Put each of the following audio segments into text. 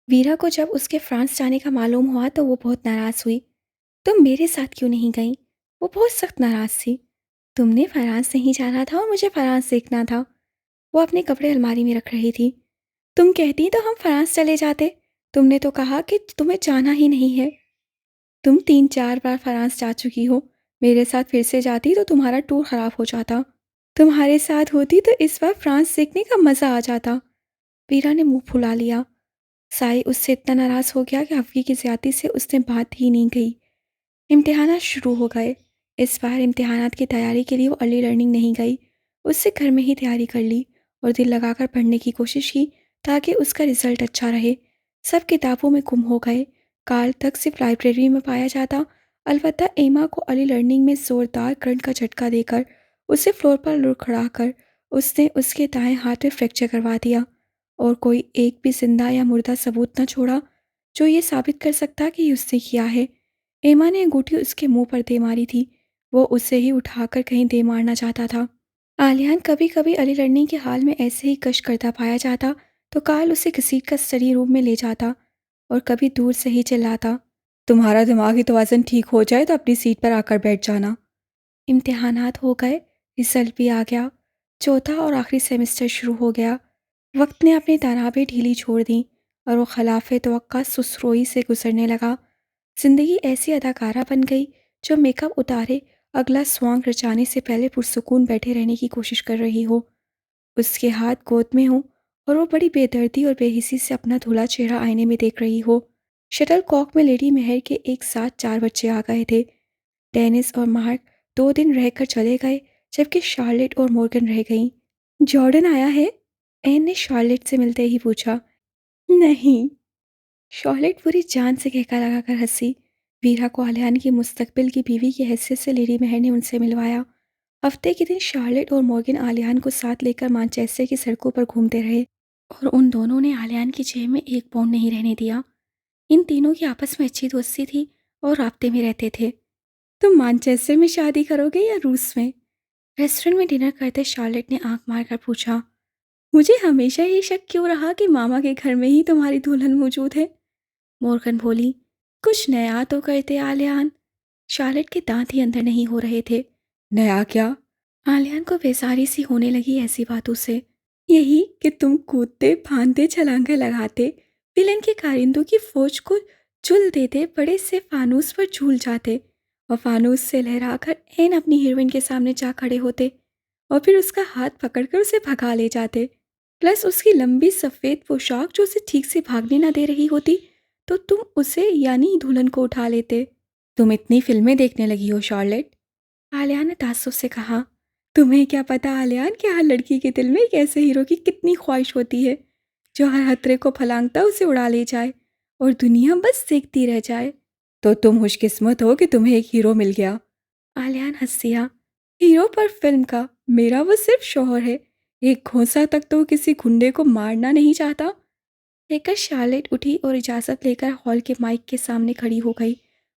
वीरा को जब उसके फ्रांस जाने का मालूम हुआ तो वो बहुत नाराज़ हुई। तुम मेरे साथ क्यों नहीं गई? वो बहुत सख्त नाराज़ थी। तुमने फ्रांस नहीं जाना था और मुझे फ्रांस देखना था। वो अपने कपड़े अलमारी में रख रही थी। तुम कहती तो हम फ्रांस चले जाते। तुमने तो कहा कि तुम्हें जाना ही नहीं है। तुम 3-4 बार फ्रांस जा चुकी हो। मेरे साथ फिर से जाती तो तुम्हारा टूर खराब हो जाता। तुम्हारे साथ होती तो इस बार फ्रांस देखने का मज़ा आ जाता। वीरा ने मुंह फुला लिया। साई उससे इतना नाराज़ हो गया कि हफ्वी की ज़्यादती से उसने बात ही नहीं कही। इम्तिहानात शुरू हो गए। इस बार इम्तिहानात की तैयारी के लिए वो अर्ली लर्निंग नहीं गई। उससे घर में ही तैयारी कर ली और दिल लगाकर पढ़ने की कोशिश की ताकि उसका रिजल्ट अच्छा रहे। सब किताबों में गुम हो गए। काल तक सिर्फ लाइब्रेरी में पाया जाता। अलबत्ता एमा को अर्ली लर्निंग में ज़ोरदार करंट का झटका देकर उसे फ्लोर पर लुढ़कड़ा कर उसने उसके दाएं हाथ में फ्रैक्चर करवा दिया और कोई एक भी जिंदा या मुर्दा सबूत न छोड़ा जो ये साबित कर सकता कि उसने किया है। एमा ने अंगूठी उसके मुंह पर दे मारी थी। वो उसे ही उठाकर कहीं दे मारना चाहता था। आलियान कभी कभी अली लड़ने के हाल में ऐसे ही कश करता पाया जाता तो काल उसे घसीट कर स्टडी रूम में ले जाता और कभी दूर से ही चिल्लाता, तुम्हारा दिमागी तवाज़ुन ठीक हो जाए तो अपनी सीट पर आकर बैठ जाना। इम्तिहानात हो गए। रिजल्ट भी आ गया। चौथा और आखिरी सेमेस्टर शुरू हो गया। वक्त ने अपनी तनाबें ढीली छोड़ दी और वो खिलाफ तवक्का सुसरोई से गुजरने लगा। जिंदगी ऐसी अदाकारा बन गई जो मेकअप उतारे अगला स्वांग रचाने से पहले पुरसुकून बैठे रहने की कोशिश कर रही हो। उसके हाथ गोद में हो और वो बड़ी बेदर्दी और बेहिसी से अपना धुला चेहरा आईने में देख रही हो। शटल कॉक में लेडी मेहर के एक साथ 4 बच्चे आ गए थे। डेनिस और मार्क 2 दिन रहकर चले गए जबकि शार्लेट और मॉर्गन रह गईं। जॉर्डन आया है? एन ने शार्लेट से मिलते ही पूछा। नहीं। शॉलेट पूरी जान से कहका लगाकर हंसी। वीरा को आलियान की मुस्तकबिल की बीवी की हैसियत से लेडी मेहर ने उनसे मिलवाया। हफ्ते के दिन शार्लेट और मॉर्गन आलियान को साथ लेकर मानचेस्टर की सड़कों पर घूमते रहे और उन दोनों ने आलियान की जेब में एक पाउंड नहीं रहने दिया। इन तीनों की आपस में अच्छी दोस्ती थी और राब्ते में रहते थे। तुम मानचेस्टर में शादी करोगे या रूस में? रेस्टोरेंट में डिनर करते शार्लेट ने आंख मारकर पूछा। मुझे हमेशा ये शक क्यों रहा कि मामा के घर में ही तुम्हारी दुल्हन मौजूद है? मॉर्गन बोली। कुछ नया तो करते आलियान। शार्लेट के दांत ही अंदर नहीं हो रहे थे। नया क्या? आलियान को बेसारी सी होने लगी ऐसी बातों से। यही कि तुम कूदते फांदते छलांगे लगाते विलन के कारिंदों की फौज को चुल देते बड़े से फानूस पर झूल जाते और फानूस से लहराकर एन अपनी हीरोइन के सामने जा खड़े होते और फिर उसका हाथ पकड़कर उसे भगा ले जाते। प्लस उसकी लंबी सफ़ेद पोशाक जो उसे ठीक से भागने ना दे रही होती तो तुम उसे यानी दुल्हन को उठा लेते। तुम इतनी फिल्में देखने लगी हो शार्लेट? आलिया ने ताज्जुब से कहा। तुम्हें क्या पता आलियान कि हर लड़की के दिल में एक ऐसे हीरो की कितनी ख्वाहिश होती है जो हर खतरे को फलांगता उसे उड़ा ले जाए और दुनिया बस देखती रह जाए। तो तुम खुशकिस्मत हो कि तुम्हें एक हीरो मिल गया। आलियान हंस दिया। हीरो पर फिल्म का, मेरा वो सिर्फ शौहर है। एक घोंसा तक तो किसी गुंडे को मारना नहीं चाहता। लेकर शार्लेट उठी और इजाज़त लेकर हॉल के माइक के सामने खड़ी हो गई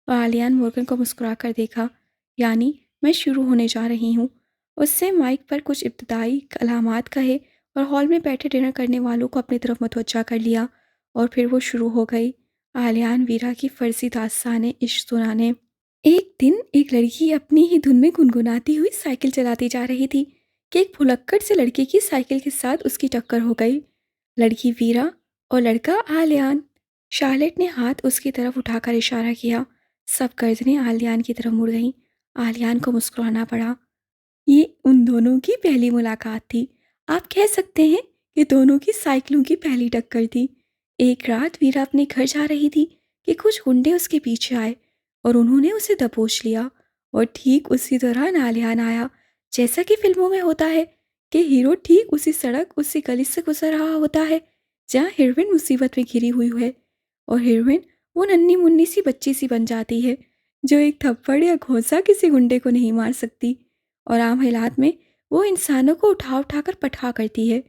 और आलियान मॉर्गन को मुस्कुराकर देखा। यानी मैं शुरू होने जा रही हूँ। उससे माइक पर कुछ इब्तदाई कलामात कहे और हॉल में बैठे डिनर करने वालों को अपनी तरफ मुतवज्जा कर लिया और फिर वो शुरू हो गई। आलियान वीरा की फर्जी दास्तान इश्क सुनाने। एक दिन एक लड़की अपनी ही धुन में गुनगुनाती हुई साइकिल चलाती जा रही थी कि एक भुलक्कड़ से लड़के की साइकिल के साथ उसकी टक्कर हो गई। लड़की वीरा और लड़का आलियान। शार्लेट ने हाथ उसकी तरफ उठाकर इशारा किया। सब गर्दनें आलियान की तरफ मुड़ गईं। आलियान को मुस्कुराना पड़ा। ये उन दोनों की पहली मुलाकात थी। आप कह सकते हैं कि दोनों की साइकिलों की पहली टक्कर थी। एक रात वीरा अपने घर जा रही थी कि कुछ गुंडे उसके पीछे आए और उन्होंने उसे दबोच लिया और ठीक उसी दौरान आलियान आया। जैसा कि फिल्मों में होता है कि हीरो ठीक उसी सड़क उसी गली से गुजर रहा होता है जहाँ हीरोइन मुसीबत में घिरी हुई है और हीरोइन वो नन्ही मुन्नी सी बच्ची सी बन जाती है जो एक थप्पड़ या घोंसा किसी गुंडे को नहीं मार सकती और आम हालात में वो इंसानों को उठा उठाकर पठा करती है।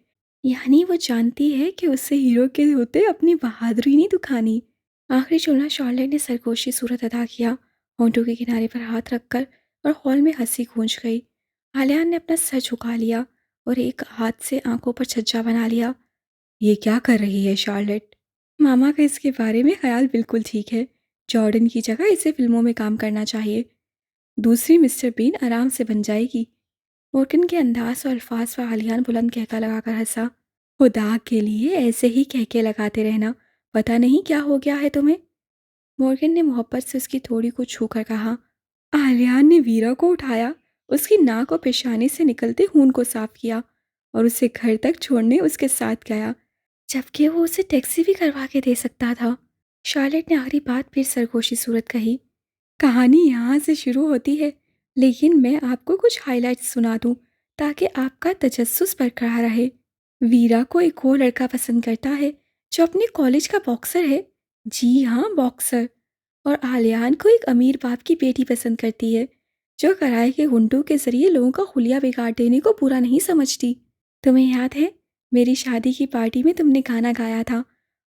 यानी वो जानती है कि उससे हीरो के होते अपनी बहादुरी नहीं दुखानी। आखिरी जुमला शार्लेट ने सरगोशी सूरत अदा किया, होंठों के किनारे पर हाथ रखकर और हॉल में हंसी गूंज गई। आलियान ने अपना सर झुका लिया और एक हाथ से आंखों पर छज्जा बना लिया। ये क्या कर रही है शार्लेट? मामा का इसके बारे में ख्याल बिल्कुल ठीक है। जॉर्डन की जगह इसे फिल्मों में काम करना चाहिए। दूसरी मिस्टर बीन आराम से बन जाएगी। मोर्गन के अंदाज और अल्फाज पर आलियान बुलंद कहका लगाकर हंसा। खुदा के लिए ऐसे ही कहके लगाते रहना, पता नहीं क्या हो गया है तुम्हें। मोर्गन ने मोहब्बत से उसकी थोड़ी को छूकर कहा। आलियान ने वीरा को उठाया, उसकी नाक और पेशानी से निकलते खून को साफ किया और उसे घर तक छोड़ने उसके साथ गया, जबकि वो उसे टैक्सी भी करवा के दे सकता था। शार्लेट ने आखिरी बात फिर सरगोशी सूरत कही। कहानी यहाँ से शुरू होती है, लेकिन मैं आपको कुछ हाइलाइट्स सुना दूँ ताकि आपका तजस्सुस बरकरार रहे। वीरा को एक और लड़का पसंद करता है जो अपने कॉलेज का बॉक्सर है। जी हाँ, बॉक्सर। और आलियान को एक अमीर बाप की बेटी पसंद करती है जो किराए के गुंडों के जरिए लोगों का हुलिया बिगाड़ देने को बुरा नहीं समझती। तुम्हें याद है, मेरी शादी की पार्टी में तुमने गाना गाया था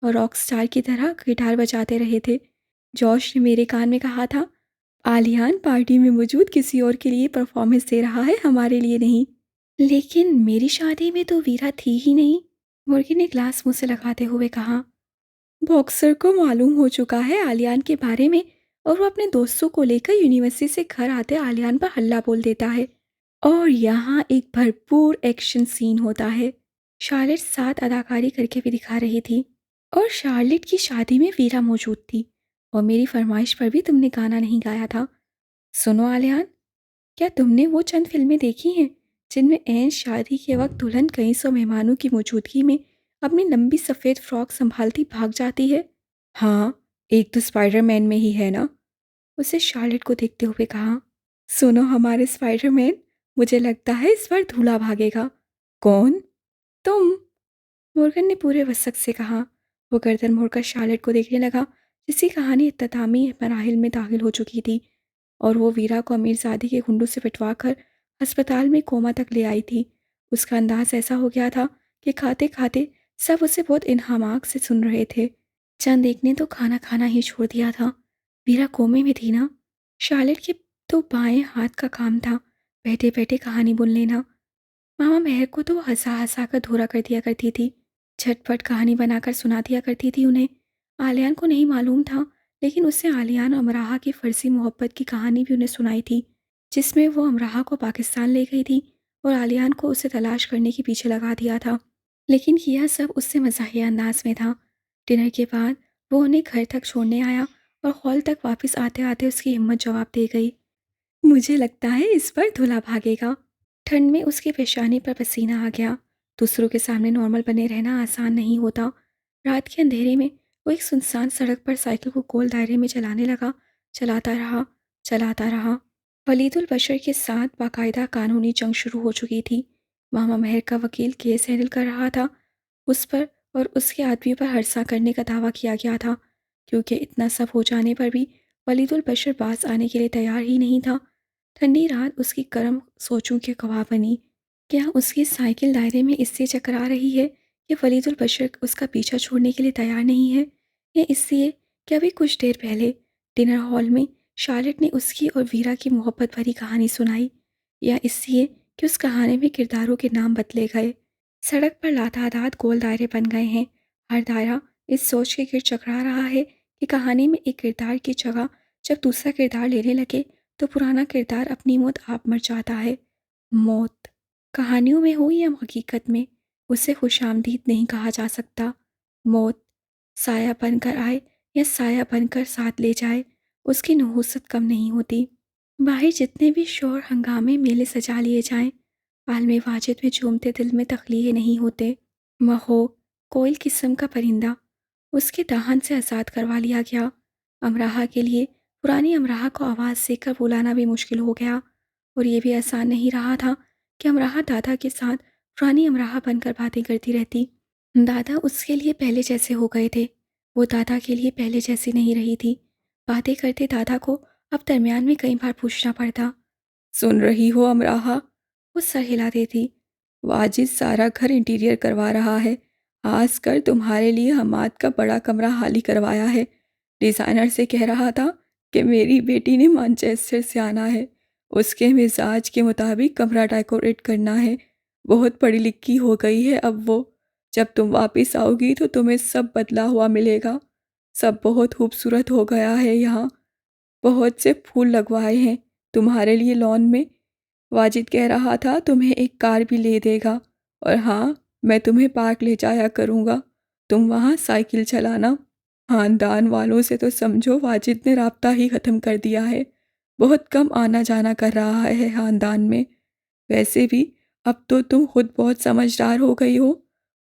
और रॉक स्टार की तरह गिटार बजाते रहे थे। जॉश ने मेरे कान में कहा था, आलियान पार्टी में मौजूद किसी और के लिए परफॉर्मेंस दे रहा है, हमारे लिए नहीं। लेकिन मेरी शादी में तो वीरा थी ही नहीं। मुर्गी ने ग्लास मुंह से लगाते हुए कहा। बॉक्सर को मालूम हो चुका है आलियान के बारे में और वो अपने दोस्तों को लेकर यूनिवर्सिटी से घर आते आलियान पर हल्ला बोल देता है और यहाँ एक भरपूर एक्शन सीन होता है। शार्लेट साथ अदाकारी करके भी दिखा रही थी और शार्लेट की शादी में वीरा मौजूद थी और मेरी फरमाइश पर भी तुमने गाना नहीं गाया था। सुनो आलियान, क्या तुमने वो चंद फिल्में देखी हैं जिनमें ऐन शादी के वक्त दुल्हन कई सौ मेहमानों की मौजूदगी में अपनी लंबी सफ़ेद फ्रॉक संभालती भाग जाती है? हाँ, एक तो स्पाइडरमैन में ही है ना। उसे शार्लेट को देखते हुए कहा। सुनो हमारे स्पाइडरमैन, मुझे लगता है इस बार दूल्हा भागेगा। कौन? तुम। मोर्गन ने पूरे वसक से कहा। वो गर्दन मोड़कर शार्लेट को देखने लगा, जिसकी कहानी इख्तितामी मराहिल में दाखिल हो चुकी थी और वो वीरा को अमीरजादी के गुंडों से पिटवा कर अस्पताल में कोमा तक ले आई थी। उसका अंदाज ऐसा हो गया था कि खाते खाते सब उसे बहुत इन्हामाक से सुन रहे थे। चंद एक ने तो खाना खाना ही छोड़ दिया था। वीरा कोमे में थी ना। शार्लेट के तो बाएं हाथ का काम था बैठे बैठे कहानी बुन लेना। मामा मेहर को तो हंसा हंसा कर धोरा कर दिया करती थी, झटपट कहानी बनाकर सुना दिया करती थी उन्हें। आलियान को नहीं मालूम था, लेकिन उससे आलियान और अमराहा की फर्जी मोहब्बत की कहानी भी उन्हें सुनाई थी, जिसमें वो अमराहा को पाकिस्तान ले गई थी और आलियान को उसे तलाश करने के पीछे लगा दिया था। लेकिन यह सब उससे मज़ाहिया अंदाज में था। डिनर के बाद वो उन्हें घर तक छोड़ने आया और हॉल तक वापस आते आते उसकी हिम्मत जवाब दे गई। मुझे लगता है इस पर धुला भागेगा। ठंड में उसकी पेशानी पर पसीना आ गया। दूसरों के सामने नॉर्मल बने रहना आसान नहीं होता। रात के अंधेरे में वो एक सुनसान सड़क पर साइकिल को गोल दायरे में चलाने लगा। चलाता रहा, चलाता रहा। वलीदुल बशर के साथ बाकायदा कानूनी जंग शुरू हो चुकी थी। मामा मेहर का वकील केस हैंडल कर रहा था। उस पर और उसके आदमी पर हर्सा करने का दावा किया गया था, क्योंकि इतना सब हो जाने पर भी वलीदुल बशर पास आने के लिए तैयार ही नहीं था। ठंडी रात उसकी गर्म सोचों की गवाह बनी। क्या उसकी साइकिल दायरे में इससे चकरा रही है कि वलीदुल बशर उसका पीछा छोड़ने के लिए तैयार नहीं है, या इसलिए कि अभी कुछ देर पहले डिनर हॉल में शार्लेट ने उसकी और वीरा की मोहब्बत भरी कहानी सुनाई, या इसलिए कि उस कहानी में किरदारों के नाम बदले गए। सड़क पर लातादाद गोल दायरे बन गए हैं। हर दायरा इस सोच के गिर्द चकरा रहा है कि कहानी में एक किरदार की जगह जब दूसरा किरदार लेने लगे तो पुराना किरदार अपनी मौत आप मर जाता है। मौत, कहानियों में हो या हकीकत में, उसे खुशामदीद नहीं कहा जा सकता। मौत साया बनकर आए या साया बनकर साथ ले जाए, उसकी नहुसत कम नहीं होती। बाहर जितने भी शोर हंगामे मेले सजा लिए जाएं, आलमे वाजिद में झूमते दिल में तखलीए नहीं होते। महो, कोयल किस्म का परिंदा, उसके दाहन से आज़ाद करवा लिया गया। अमराहा के लिए पुरानी अमराहा को आवाज़ देकर बुलाना भी मुश्किल हो गया और ये भी आसान नहीं रहा था कि अमराहा दादा के साथ पुरानी अमराहा बनकर बातें करती रहती। दादा उसके लिए पहले जैसे हो गए थे, वो दादा के लिए पहले जैसी नहीं रही थी। बातें करते दादा को अब दरमियान में कई बार पूछना पड़ता। सुन रही हो अमराहा? वो सर हिला देती। वाजिद सारा घर इंटीरियर करवा रहा है, खासकर तुम्हारे लिए हमाद का बड़ा कमरा हाली करवाया है। डिज़ाइनर से कह रहा था कि मेरी बेटी ने मैनचेस्टर से आना है, उसके मिजाज के मुताबिक कमरा डेकोरेट करना है। बहुत पढ़ी लिखी हो गई है अब वो। जब तुम वापस आओगी तो तुम्हें सब बदला हुआ मिलेगा। सब बहुत खूबसूरत हो गया है यहाँ। बहुत से फूल लगवाए हैं तुम्हारे लिए लॉन में। वाजिद कह रहा था तुम्हें एक कार भी ले देगा। और हाँ, मैं तुम्हें पार्क ले जाया करूँगा। तुम वहाँ साइकिल चलाना। खानदान वालों से तो समझो वाजिद ने राब्ता ही ख़त्म कर दिया है। बहुत कम आना जाना कर रहा है खानदान में। वैसे भी अब तो तुम खुद बहुत समझदार हो गई हो।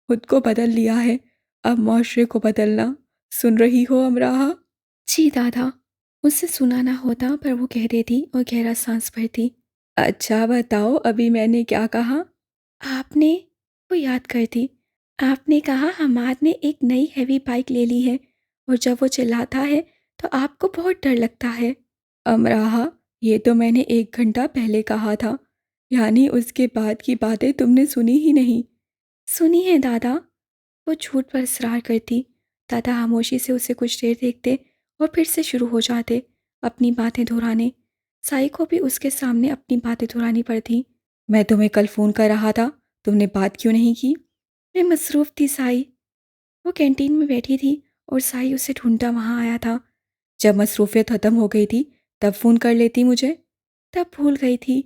खुद को बदल लिया है। अब माशरे को बदलना। सुन रही हो अमराहा? जी दादा। मुझसे सुना ना होता पर वो कह देती और गहरा सांस भरती। अच्छा बताओ, अभी मैंने क्या कहा? आपने, वो याद करती, आपने कहा हमाद ने एक नई हैवी बाइक ले ली है और जब वो चिल्लाता है तो आपको बहुत डर लगता है। अमराहा, ये तो मैंने 1 घंटा पहले कहा था। यानी उसके बाद की बातें तुमने सुनी ही नहीं। सुनी है दादा। वो झूठ पर इसरार करती। दादा खामोशी से उसे कुछ देर देखते और फिर से शुरू हो जाते अपनी बातें दोहराने। साई को भी उसके सामने अपनी बातें दोहरानी पड़ती। मैं तुम्हें कल फ़ोन कर रहा था, तुमने बात क्यों नहीं की? मैं मसरूफ़ थी साई। वो कैंटीन में बैठी थी और साई उसे ढूंढता वहाँ आया था। जब मसरूफ़ियत ख़त्म हो गई थी तब फ़ोन कर लेती मुझे। तब भूल गई थी।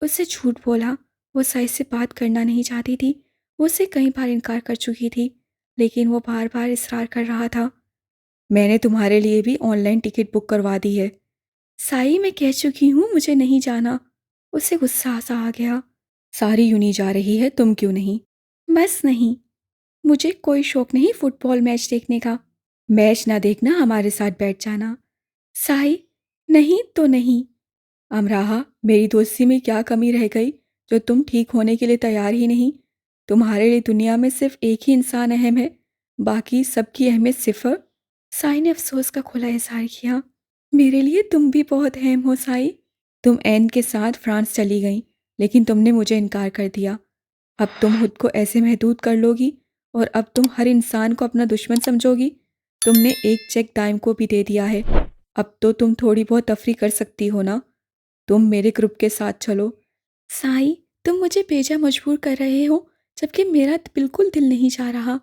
उससे झूठ बोला। वो साई से बात करना नहीं चाहती थी। वो उससे कई बार इनकार कर चुकी थी लेकिन वो बार बार इसरार कर रहा था। मैंने तुम्हारे लिए भी ऑनलाइन टिकट बुक करवा दी है। साई मैं कह चुकी हूँ मुझे नहीं जाना। उसे गुस्सा सा आ गया। सारी यूनी जा रही है, तुम क्यों नहीं? बस नहीं, मुझे कोई शौक नहीं फुटबॉल मैच देखने का। मैच ना देखना, हमारे साथ बैठ जाना। साई, नहीं तो नहीं। अमराहा, मेरी दोस्ती में क्या कमी रह गई जो तुम ठीक होने के लिए तैयार ही नहीं? तुम्हारे लिए दुनिया में सिर्फ एक ही इंसान अहम है, बाकी सबकी अहमियत सिफर। साई ने अफसोस का खुला इजहार किया। मेरे लिए तुम भी बहुत अहम हो साई। तुम एन के साथ फ्रांस चली गई, लेकिन तुमने मुझे इनकार कर दिया। अब तुम खुद को ऐसे महदूद कर लोगी और अब तुम हर इंसान को अपना दुश्मन समझोगी। तुमने एक चेक दाइम को भी दे दिया है। अब तो तुम थोड़ी बहुत तफरी कर सकती हो ना? तुम मेरे ग्रुप के साथ चलो। साई, तुम मुझे बेजा मजबूर कर रहे हो जबकि मेरा बिल्कुल दिल नहीं जा रहा।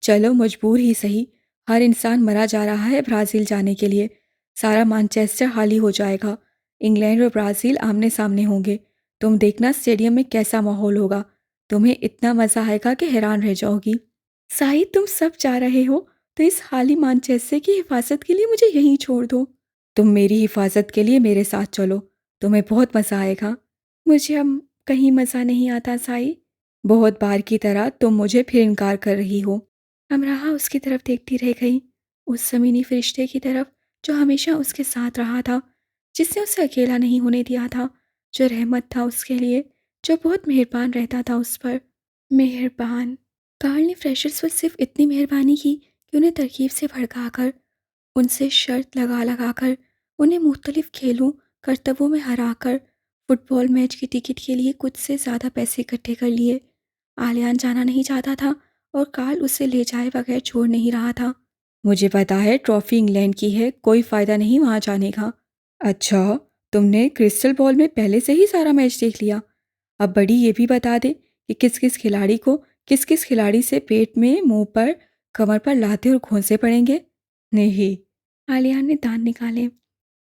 चलो मजबूर ही सही। हर इंसान मरा जा रहा है ब्राज़ील जाने के लिए। सारा मैनचेस्टर खाली हो जाएगा। इंग्लैंड और ब्राज़ील आमने सामने होंगे। तुम देखना स्टेडियम में कैसा माहौल होगा। तुम्हें इतना मज़ा आएगा कि हैरान रह जाओगी। साई, तुम सब जा रहे हो तो इस हाली मानचेस्टर की हिफाजत के लिए मुझे यहीं छोड़ दो। तुम मेरी हिफाजत के लिए मेरे साथ चलो। तुम्हें बहुत मज़ा आएगा। मुझे अब कहीं मज़ा नहीं आता साई। बहुत बार की तरह तुम मुझे फिर इनकार कर रही हो। अमराहा उसकी तरफ देखती रह गई। उस ज़मीनी फरिश्ते की तरफ जो हमेशा उसके साथ रहा था, जिसने उसे अकेला नहीं होने दिया था, जो रहमत था उसके लिए, जो बहुत मेहरबान रहता था उस पर। मेहरबान। कार्ल ने फ्रेशर्स पर सिर्फ इतनी मेहरबानी की कि उन्हें तरकीब से भड़काकर, उनसे शर्त लगा लगा कर, उन्हें मुख्तलिफ खेलों करतबों में हराकर फुटबॉल मैच की टिकट के लिए कुछ से ज़्यादा पैसे इकट्ठे कर लिए। आलियान जाना नहीं चाहता था और कार्ल उसे ले जाए बगैर छोड़ नहीं रहा था। मुझे पता है ट्रॉफी इंग्लैंड की है, कोई फ़ायदा नहीं वहाँ जाने का। अच्छा, तुमने क्रिस्टल बॉल में पहले से ही सारा मैच देख लिया। अब बड़ी ये भी बता दे कि किस किस खिलाड़ी को किस किस खिलाड़ी से पेट में, मुंह पर, कमर पर लाते और घोंसे पड़ेंगे। नहीं, आलियान ने दांत निकाले।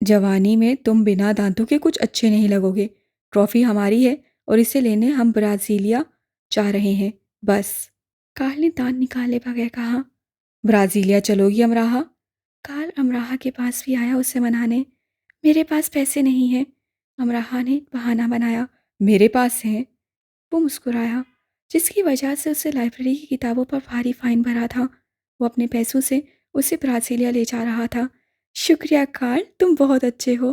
जवानी में तुम बिना दांतों के कुछ अच्छे नहीं लगोगे। ट्रॉफी हमारी है और इसे लेने हम ब्राज़ीलिया जा रहे हैं, बस। कार्ल ने दांत निकाले बगैर कहा। ब्राज़ीलिया चलोगी अमराहा? कार्ल अमराहा के पास भी आया उसे मनाने। मेरे पास पैसे नहीं हैं। अमराहा ने बहाना बनाया। मेरे पास हैं। वो मुस्कुराया, जिसकी वजह से उसे लाइब्रेरी की किताबों पर भारी फाइन भरा था। वो अपने पैसों से उसे ब्राज़ीलिया ले जा रहा था। शुक्रिया कार्ल, तुम बहुत अच्छे हो।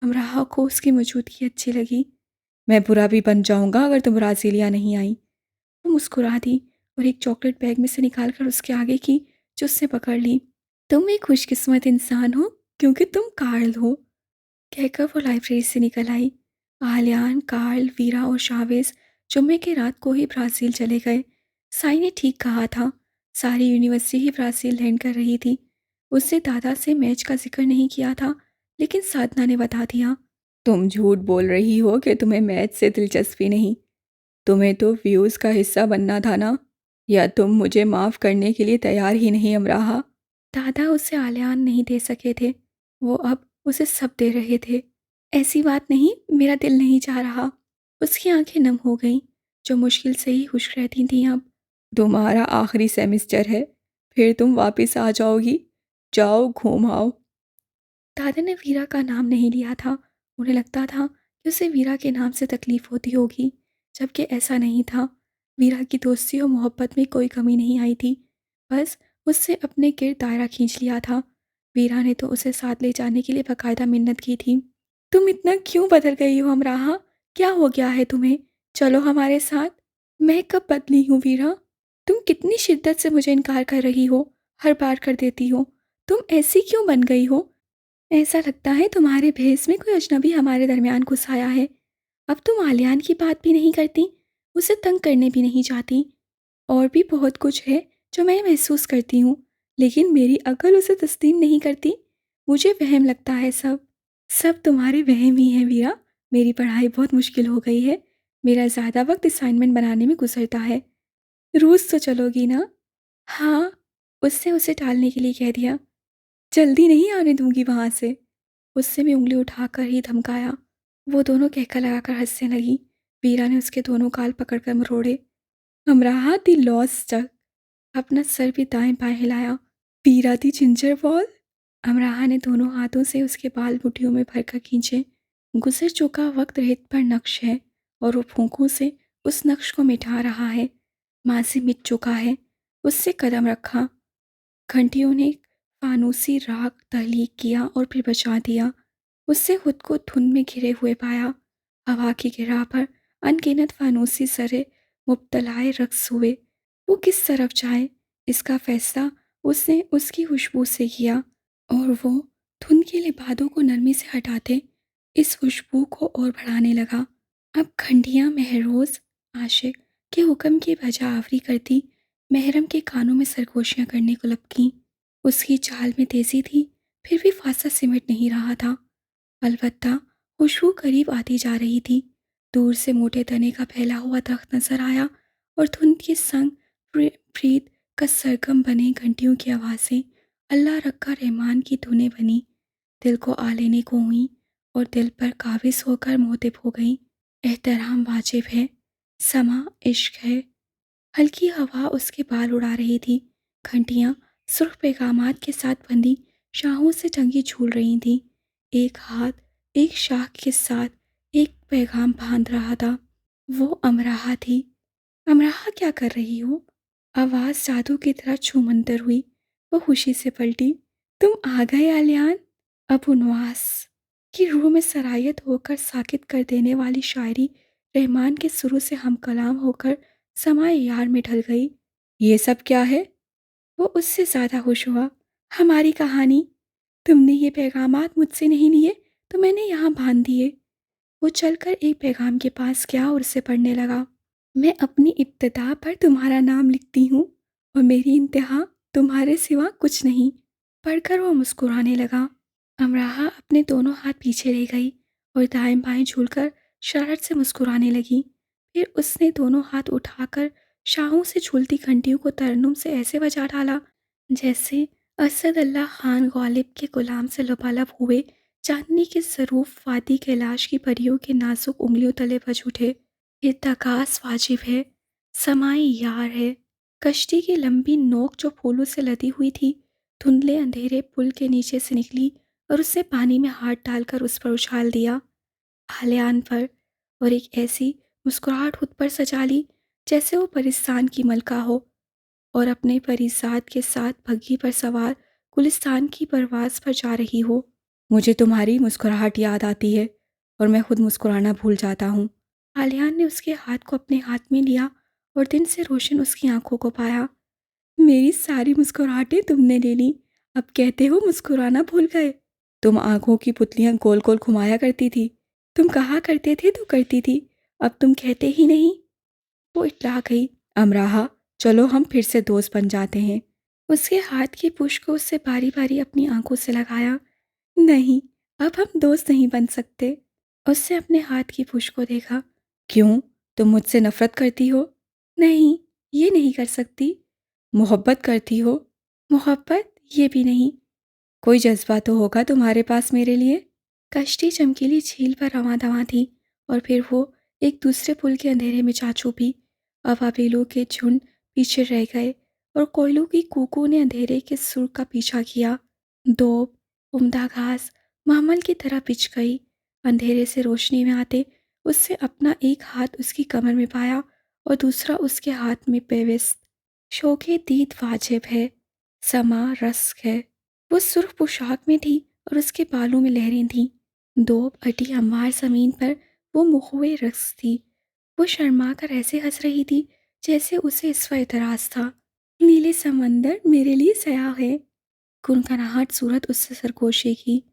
अमराहा को उसकी मौजूदगी अच्छी लगी। मैं बुरा भी बन जाऊंगा अगर तुम ब्राज़ीलिया नहीं आई। वो मुस्कुरा दी और एक चॉकलेट बैग में से निकालकर उसके आगे की, जो उसने पकड़ ली। तुम एक खुशकिस्मत इंसान हो क्योंकि तुम कार्ल हो, कहकर वो लाइब्रेरी से निकल आई। आलियान, कार्ल, वीरा और शावेज जुम्मे की रात को ही ब्राज़ील चले गए। साई ने ठीक कहा था। सारी यूनिवर्सिटी ही ब्राज़ील लैंड कर रही थी। उसने दादा से मैच का जिक्र नहीं किया था लेकिन साधना ने बता दिया। तुम झूठ बोल रही हो कि तुम्हें मैच से दिलचस्पी नहीं। तुम्हें तो व्यूज़ का हिस्सा बनना था ना। या तुम मुझे माफ़ करने के लिए तैयार ही नहीं अमराहा? दादा उसे आलियान नहीं दे सके थे, वो अब उसे सब दे रहे थे। ऐसी बात नहीं, मेरा दिल नहीं चाह रहा। उसकी आंखें नम हो गईं, जो मुश्किल से ही खुश रहती थीं अब। तुम्हारा आखिरी सेमेस्टर है, फिर तुम वापस आ जाओगी। जाओ घूम आओ। दादा ने वीरा का नाम नहीं लिया था। उन्हें लगता था कि उसे वीरा के नाम से तकलीफ होती होगी, जबकि ऐसा नहीं था। वीरा की दोस्ती और मोहब्बत में कोई कमी नहीं आई थी, बस उससे अपने गिर्द दायरा खींच लिया था। वीरा ने तो उसे साथ ले जाने के लिए बाकायदा मिन्नत की थी। तुम इतना क्यों बदल गई हो अमराहा? क्या हो गया है तुम्हें? चलो हमारे साथ। मैं कब बदली हूँ वीरा? तुम कितनी शिद्दत से मुझे इनकार कर रही हो, हर बार कर देती हो। तुम ऐसी क्यों बन गई हो? ऐसा लगता है तुम्हारे भेस में कोई अजनबी हमारे दरमियान घुस आया है। अब तुम आलियान की बात भी नहीं करती, उसे तंग करने भी नहीं चाहती। और भी बहुत कुछ है जो मैं महसूस करती हूँ, लेकिन मेरी अकल उसे तस्लीम नहीं करती। मुझे वहम लगता है सब। सब तुम्हारे वहम ही हैं वीरा। मेरी पढ़ाई बहुत मुश्किल हो गई है। मेरा ज़्यादा वक्त असाइनमेंट बनाने में गुजरता है। रूस तो चलोगी ना? हाँ, उसने उसे टालने के लिए कह दिया। जल्दी नहीं आने दूंगी वहां से। उससे मैं उंगली उठाकर ही धमकाया। वो दोनों कहकर लगाकर हंसने लगी। वीरा ने उसके दोनों गाल पकड़कर मरोड़े। हमराहा दी लॉस तक अपना सर भी दाएं बाएं हिलाया। वीरा दी जिंजर बॉल। अमराहा ने दोनों हाथों से उसके बाल मुट्ठियों में भरकर खींचे। गुजर चुका वक्त रेत पर नक्श है और वो फूंकों से उस नक्श को मिटा रहा है। माजी मिट चुका है। उससे कदम रखा। घंटियों ने फानूसी राग तहलीक किया और फिर बचा दिया। उससे खुद को धुंध में घिरे हुए पाया। हवा की गिरा पर अनगिनत फानूसी सरे मुब्तलाए रक्स हुए। वो किस तरफ जाए, इसका फैसला उसने उसकी खुशबू से किया, और वो धुंध के लिबादों को नरमी से हटाते इस खुशबू को और बढ़ाने लगा। अब घंटियां महरोज आशिक के हुक्म की बजावरी करती महरम के कानों में सरगोशियां करने को लपकीं। उसकी चाल में तेजी थी, फिर भी फासा सिमट नहीं रहा था। अलबत्ता खुशबू करीब आती जा रही थी। दूर से मोटे तने का फैला हुआ दख्त नजर आया और धुंध के संग प्रीत का सरगम बने घंटियों की आवाज़ें अल्लाह रक्का रहमान की धुनें बनी, दिल को आ लेने को हुई और दिल पर काबिज होकर मोतिब हो गई। एहतराम वाजिब है, समा इश्क है। हल्की हवा उसके बाल उड़ा रही थी। घंटियां सुर्ख पैगामात के साथ बंधी शाहों से टंगी झूल रही थीं। एक हाथ एक शाख के साथ एक पैगाम बांध रहा था। वो अमराहा थी। अमराहा, क्या कर रही हो? आवाज़ जादू की तरह छूमंतर हुई। वो खुशी से पलटी। तुम आ गए आलियान। अब उनवास की रूह में सरायत होकर साकित कर देने वाली शायरी रहमान के सुरू से हम कलाम होकर समाए यार में ढल गई। ये सब क्या है? वो उससे ज्यादा खुश हुआ। हमारी कहानी। तुमने ये पैगामात मुझसे नहीं लिए तो मैंने यहाँ बांध दिए। वो चलकर एक पैगाम के पास गया और उसे पढ़ने लगा। मैं अपनी इब्तिदा पर तुम्हारा नाम लिखती हूँ और मेरी इंतहा तुम्हारे सिवा कुछ नहीं। पढ़कर वो मुस्कुराने लगा। अमराहा अपने दोनों हाथ पीछे ले गई और दाएं बाएं झूलकर शरारत से मुस्कुराने लगी। फिर उसने दोनों हाथ उठाकर शाहों से झूलती घंटियों को तरन्नुम से ऐसे बजा डाला जैसे असद अल्लाह खान गालिब के गुलाम से लबालब हुए चांदनी के ज़रूफ वादी कैलाश की परियों के नाजुक उंगलियों तले बज उठे। इर्तकास वाजिब है, समाई यार है। कश्ती की लंबी नोक जो फूलों से लदी हुई थी, धुंधले अंधेरे पुल के नीचे से निकली और उसने पानी में हाथ डालकर उस पर उछाल दिया, आलियान पर। और एक ऐसी मुस्कुराहट खुद पर सजा ली जैसे वो परिस्तान की मलका हो और अपने परिजात के साथ बग्घी पर सवार गुलिस्तान की परवाज पर जा रही हो। मुझे तुम्हारी मुस्कुराहट याद आती है और मैं खुद मुस्कुराना भूल जाता हूँ। आलियान ने उसके हाथ को अपने हाथ में लिया और दिन से रोशन उसकी आंखों को पाया। मेरी सारी मुस्कुराहटें तुमने ले ली, अब कहते हो मुस्कुराना भूल गए। तुम आंखों की पुतलियां गोल गोल घुमाया करती थी। तुम कहा करते थे तो करती थी, अब तुम कहते ही नहीं। वो इटला गई। अमराहा, चलो हम फिर से दोस्त बन जाते हैं। उसके हाथ की पुश को उससे बारी बारी अपनी आंखों से लगाया। नहीं, अब हम दोस्त नहीं बन सकते। उससे अपने हाथ की पुश को देखा। क्यों? तुम मुझसे नफरत करती हो? नहीं, ये नहीं कर सकती। मोहब्बत करती हो? मोहब्बत? ये भी नहीं। कोई जज्बा तो होगा तुम्हारे पास मेरे लिए। कश्ती चमकीली झील पर रवां-दवां थी और फिर वो एक दूसरे पुल के अंधेरे में जा छुपी। अबाबिलों के झुंड पीछे रह गए और कोयलों की कूकों ने अंधेरे के सुर का पीछा किया। दोब, उम्दा घास महमल की तरह बिछ गई। अंधेरे से रोशनी में आते उससे अपना एक हाथ उसकी कमर में पाया और दूसरा उसके हाथ में पेविस्त। शौक़े दीद वाजिब है, समा रस्क है। वो सुर्ख पोशाक में थी और उसके बालों में लहरें थीं। दोब अटी हमवार ज़मीन पर वो मुखवे रक्स थी। वो शर्मा कर ऐसे हंस रही थी जैसे उसे इस पर एतराज़ था। नीले समंदर मेरे लिए सयाह है। गुनगुनाहट सूरत उससे सरगोशी की।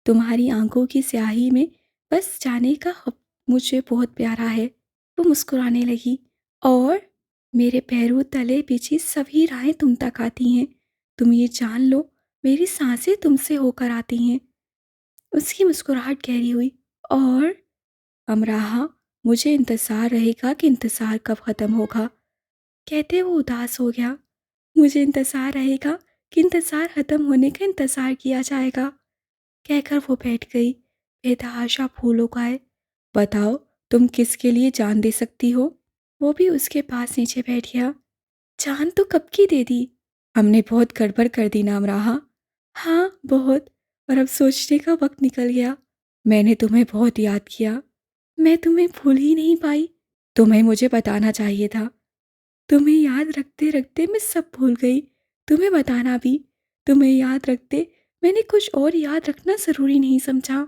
तुम्हारी आंखों की स्याही में बस जाने का हक मुझे बहुत प्यारा है। वो मुस्कुराने लगी। और मेरे पैरों तले बिछी सभी राहें तुम तक आती हैं। तुम ये जान लो मेरी सांसें तुमसे होकर आती हैं। उसकी मुस्कुराहट गहरी हुई। और अमराहा, मुझे इंतज़ार रहेगा कि इंतज़ार कब ख़त्म होगा। कहते वो उदास हो गया। मुझे इंतज़ार रहेगा कि इंतज़ार ख़त्म होने का इंतज़ार किया जाएगा। कहकर वो बैठ गई। बेतहाशा फूल उगाए। बताओ, तुम किसके लिए जान दे सकती हो? वो भी उसके पास नीचे बैठ गया। जान तो कब की दे दी। हमने बहुत गड़बड़ कर दी ना अमराहा। हाँ बहुत। और अब सोचने का वक्त निकल गया। मैंने तुम्हें बहुत याद किया। मैं तुम्हें भूल ही नहीं पाई। तुम्हें मुझे बताना चाहिए था। तुम्हें याद रखते रखते मैं सब भूल गई। तुम्हें बताना भी। तुम्हें याद रखते मैंने कुछ और याद रखना ज़रूरी नहीं समझा।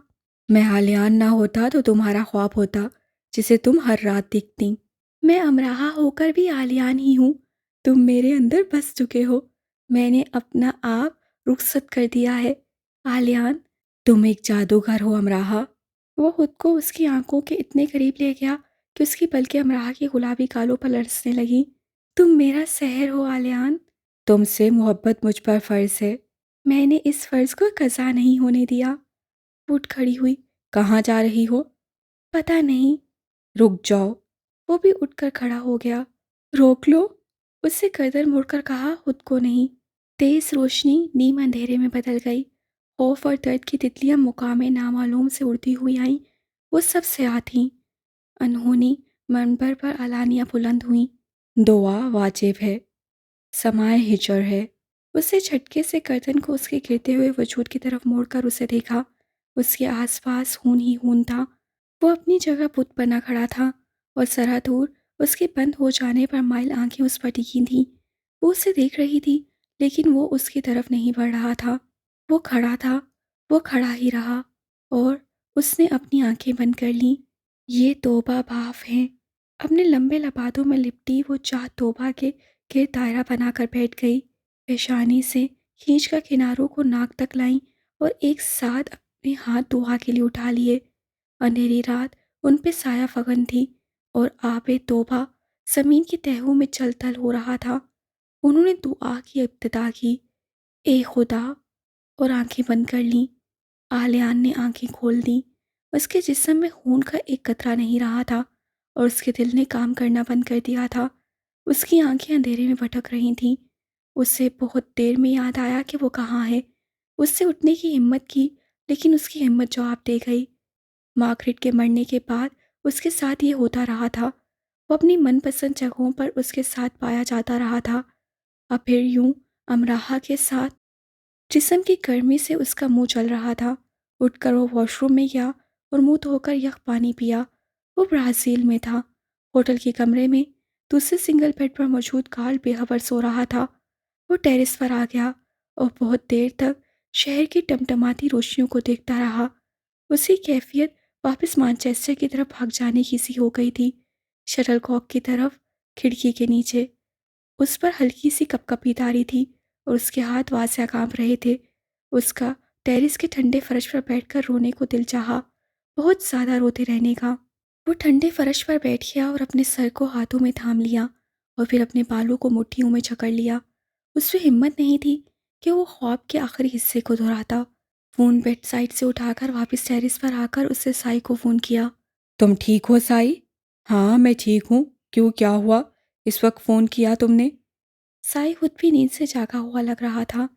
मैं हालियान ना होता तो तुम्हारा ख्वाब होता, जिसे तुम हर रात देखती। मैं अमराहा होकर भी आलियान ही हूँ। तुम मेरे अंदर बस चुके हो। मैंने अपना आप रुखसत कर दिया है। आलियान। तुम एक जादूगर हो अमराहा। वो खुद को उसकी आंखों के इतने करीब ले गया कि उसकी पलकें अमराहा के गुलाबी गालों पर लरसने लगी। तुम मेरा सहर हो आलियान। तुमसे मोहब्बत मुझ पर फ़र्ज़ है। मैंने इस फ़र्ज़ को कज़ा नहीं होने दिया। वो उठ खड़ी हुई। कहाँ जा रही हो? पता नहीं। रुक जाओ। वो भी उठकर खड़ा हो गया। रोक लो। उससे गर्दन मुड़कर कहा, खुद को नहीं। तेज रोशनी नीम अंधेरे में बदल गई। खौफ और दर्द की तितलियां मुकामे नामालूम से उड़ती हुई आईं। वो सब स्याह थीं। अनहोनी मनबर पर अलानिया बुलंद हुई। दुआ वाजिब है, समाए हिजर है। उससे झटके से गर्दन को उसके गिरते हुए वजूद की तरफ मोड़कर उसे देखा। उसके आसपास खून ही खून था। वो अपनी जगह बुत बना खड़ा था और जरा दूर उसके बंद हो जाने पर माइल आंखें उस पर टिकी थीं। वो उसे देख रही थी लेकिन वो उसकी तरफ नहीं बढ़ रहा था। वो खड़ा था। वो खड़ा ही रहा। और उसने अपनी आंखें बंद कर लीं। ये तौबा भाफ हैं। अपने लंबे लबादों में लिपटी वो चाह तौबा के गिर दायरा बनाकर बैठ गई। पेशानी से खींचकर किनारों को नाक तक लाई और एक साथ अपने हाथ दुआ के लिए उठा लिए। अंधेरी रात उन पे साया फगन थी और आबे तौबा ज़मीन की तहों में चल-थल हो रहा था। उन्होंने दुआ की इब्तिदा की। ए खुदा! और आंखें बंद कर लीं। आलियान ने आंखें खोल दी। उसके जिस्म में खून का एक कतरा नहीं रहा था और उसके दिल ने काम करना बंद कर दिया था। उसकी आंखें अंधेरे में भटक रही थीं। उसे बहुत देर में याद आया कि वो कहाँ है। उससे उठने की हिम्मत की लेकिन उसकी हिम्मत जवाब दे गई। मार्गरेट के मरने के बाद उसके साथ ये होता रहा था। वो अपनी मनपसंद जगहों पर उसके साथ पाया जाता रहा था। अब फिर यूं अमराहा के साथ। जिस्म की गर्मी से उसका मुंह जल रहा था। उठकर वो वॉशरूम में गया और मुंह धोकर यख पानी पिया। वो ब्राज़ील में था। होटल के कमरे में दूसरे सिंगल बेड पर मौजूद कार्ल बेखबर सो रहा था। वो टेरेस पर आ गया और बहुत देर तक शहर की टमटमाती रोशनियों को देखता रहा। उसकी कैफियत वापस मैनचेस्टर की तरफ भाग जाने की सी हो गई थी। शटलकॉक की तरफ, खिड़की के नीचे। उस पर हल्की सी कपकपी तारी थी और उसके हाथ वासिया कांप रहे थे। उसका टेरिस के ठंडे फर्श पर बैठकर रोने को दिल चाहा, बहुत ज़्यादा रोते रहने का। वो ठंडे फर्श पर बैठ गया और अपने सर को हाथों में थाम लिया और फिर अपने बालों को मुट्ठियों में जकड़ लिया। उसमें हिम्मत नहीं थी कि वो ख्वाब के आखिरी हिस्से को दोहराता। फ़ोन बेड साइड से उठाकर वापस टेरिस पर आकर उससे साई को फ़ोन किया। तुम ठीक हो साई? हाँ, मैं ठीक हूँ। क्यों, क्या हुआ? इस वक्त फ़ोन किया तुमने? साई खुद भी नींद से जागा हुआ लग रहा था।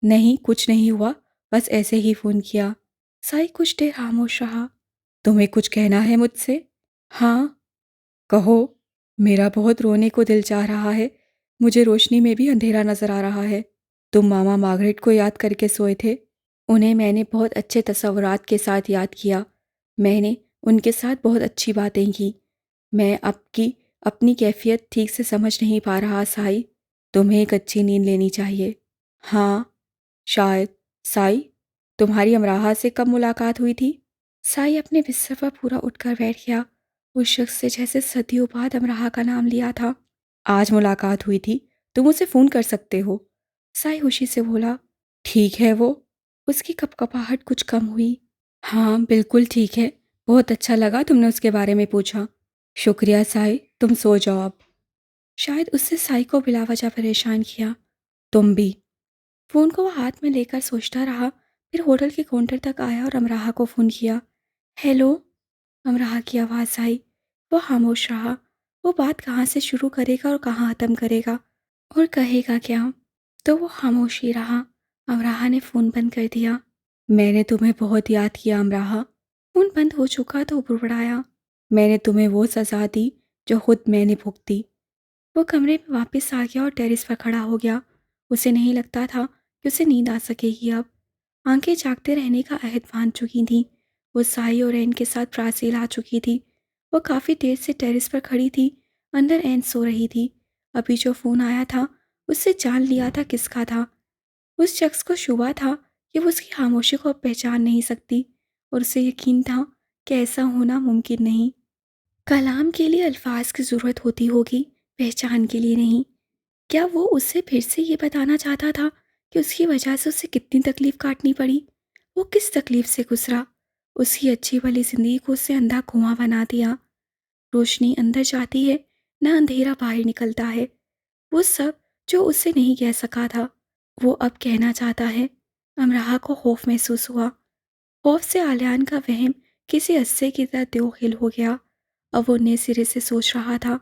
नहीं, कुछ नहीं हुआ, बस ऐसे ही फ़ोन किया। साई कुछ देर खामोश रहा। तुम्हें कुछ कहना है मुझसे? हाँ। कहो। मेरा बहुत रोने को दिल चाह रहा है। मुझे रोशनी में भी अंधेरा नजर आ रहा है। तुम मामा मार्गरेट को याद करके सोए थे? उन्हें मैंने बहुत अच्छे तस्वुरात के साथ याद किया। मैंने उनके साथ बहुत अच्छी बातें की। मैं आपकी अपनी कैफियत ठीक से समझ नहीं पा रहा साई। तुम्हें एक अच्छी नींद लेनी चाहिए। हाँ, शायद। साई, तुम्हारी अमराहा से कब मुलाकात हुई थी? साई अपने बिस्तर पर पूरा उठकर बैठ गया। उस शख्स से जैसे सदियों बाद अमराहा का नाम लिया था। आज मुलाकात हुई थी, तुम उसे फ़ोन कर सकते हो। साई खुशी से बोला। ठीक है वो? उसकी कपकपाहट कुछ कम हुई। हाँ, बिल्कुल ठीक है। बहुत अच्छा लगा तुमने उसके बारे में पूछा। शुक्रिया साई, तुम सो जाओ अब। शायद उससे साई को बिलावजह परेशान किया। तुम भी। फ़ोन को वो हाथ में लेकर सोचता रहा। फिर होटल के काउंटर तक आया और अमराहा को फ़ोन किया। हेलो। अमराहा की आवाज़ आई। वो खामोश रहा। वो बात कहाँ से शुरू करेगा और कहाँ ख़त्म करेगा और कहेगा क्या? तो वो खामोश ही रहा। अमराहा ने फ़ोन बंद कर दिया। मैंने तुम्हें बहुत याद किया अमराहा। फ़ोन बंद हो चुका तो बुड़बुड़ाया। मैंने तुम्हें वो सज़ा दी जो खुद मैंने भुगती। वो कमरे में वापस आ गया और टेरेस पर खड़ा हो गया। उसे नहीं लगता था कि उसे नींद आ सकेगी अब। आंखें जागते रहने का अहद बांध चुकी थीं। वो साई और एन के साथ ब्राज़ील आ चुकी थी। वो काफ़ी देर से टेरेस पर खड़ी थी। अंदर एन सो रही थी। अभी जो फ़ोन आया था उससे जान लिया था किसका था। उस शख्स को शुबा था कि वो उसकी खामोशी को अब पहचान नहीं सकती और उसे यकीन था कि ऐसा होना मुमकिन नहीं। कलाम के लिए अल्फाज की ज़रूरत होती होगी, पहचान के लिए नहीं। क्या वो उससे फिर से ये बताना चाहता था कि उसकी वजह से उसे कितनी तकलीफ़ काटनी पड़ी? वो किस तकलीफ़ से गुजरा? उसकी अच्छी भली ज़िंदगी को उससे अंधा कुआं बना दिया। रोशनी अंदर जाती है, ना अंधेरा बाहर निकलता है। वो सब जो उससे नहीं कह सका था, वो अब कहना चाहता है। अमराहा को खौफ महसूस हुआ। खौफ से आलियान का वहम किसी अस्से की तरह दोखिल हो गया। अब वो नए सिरे से सोच रहा था।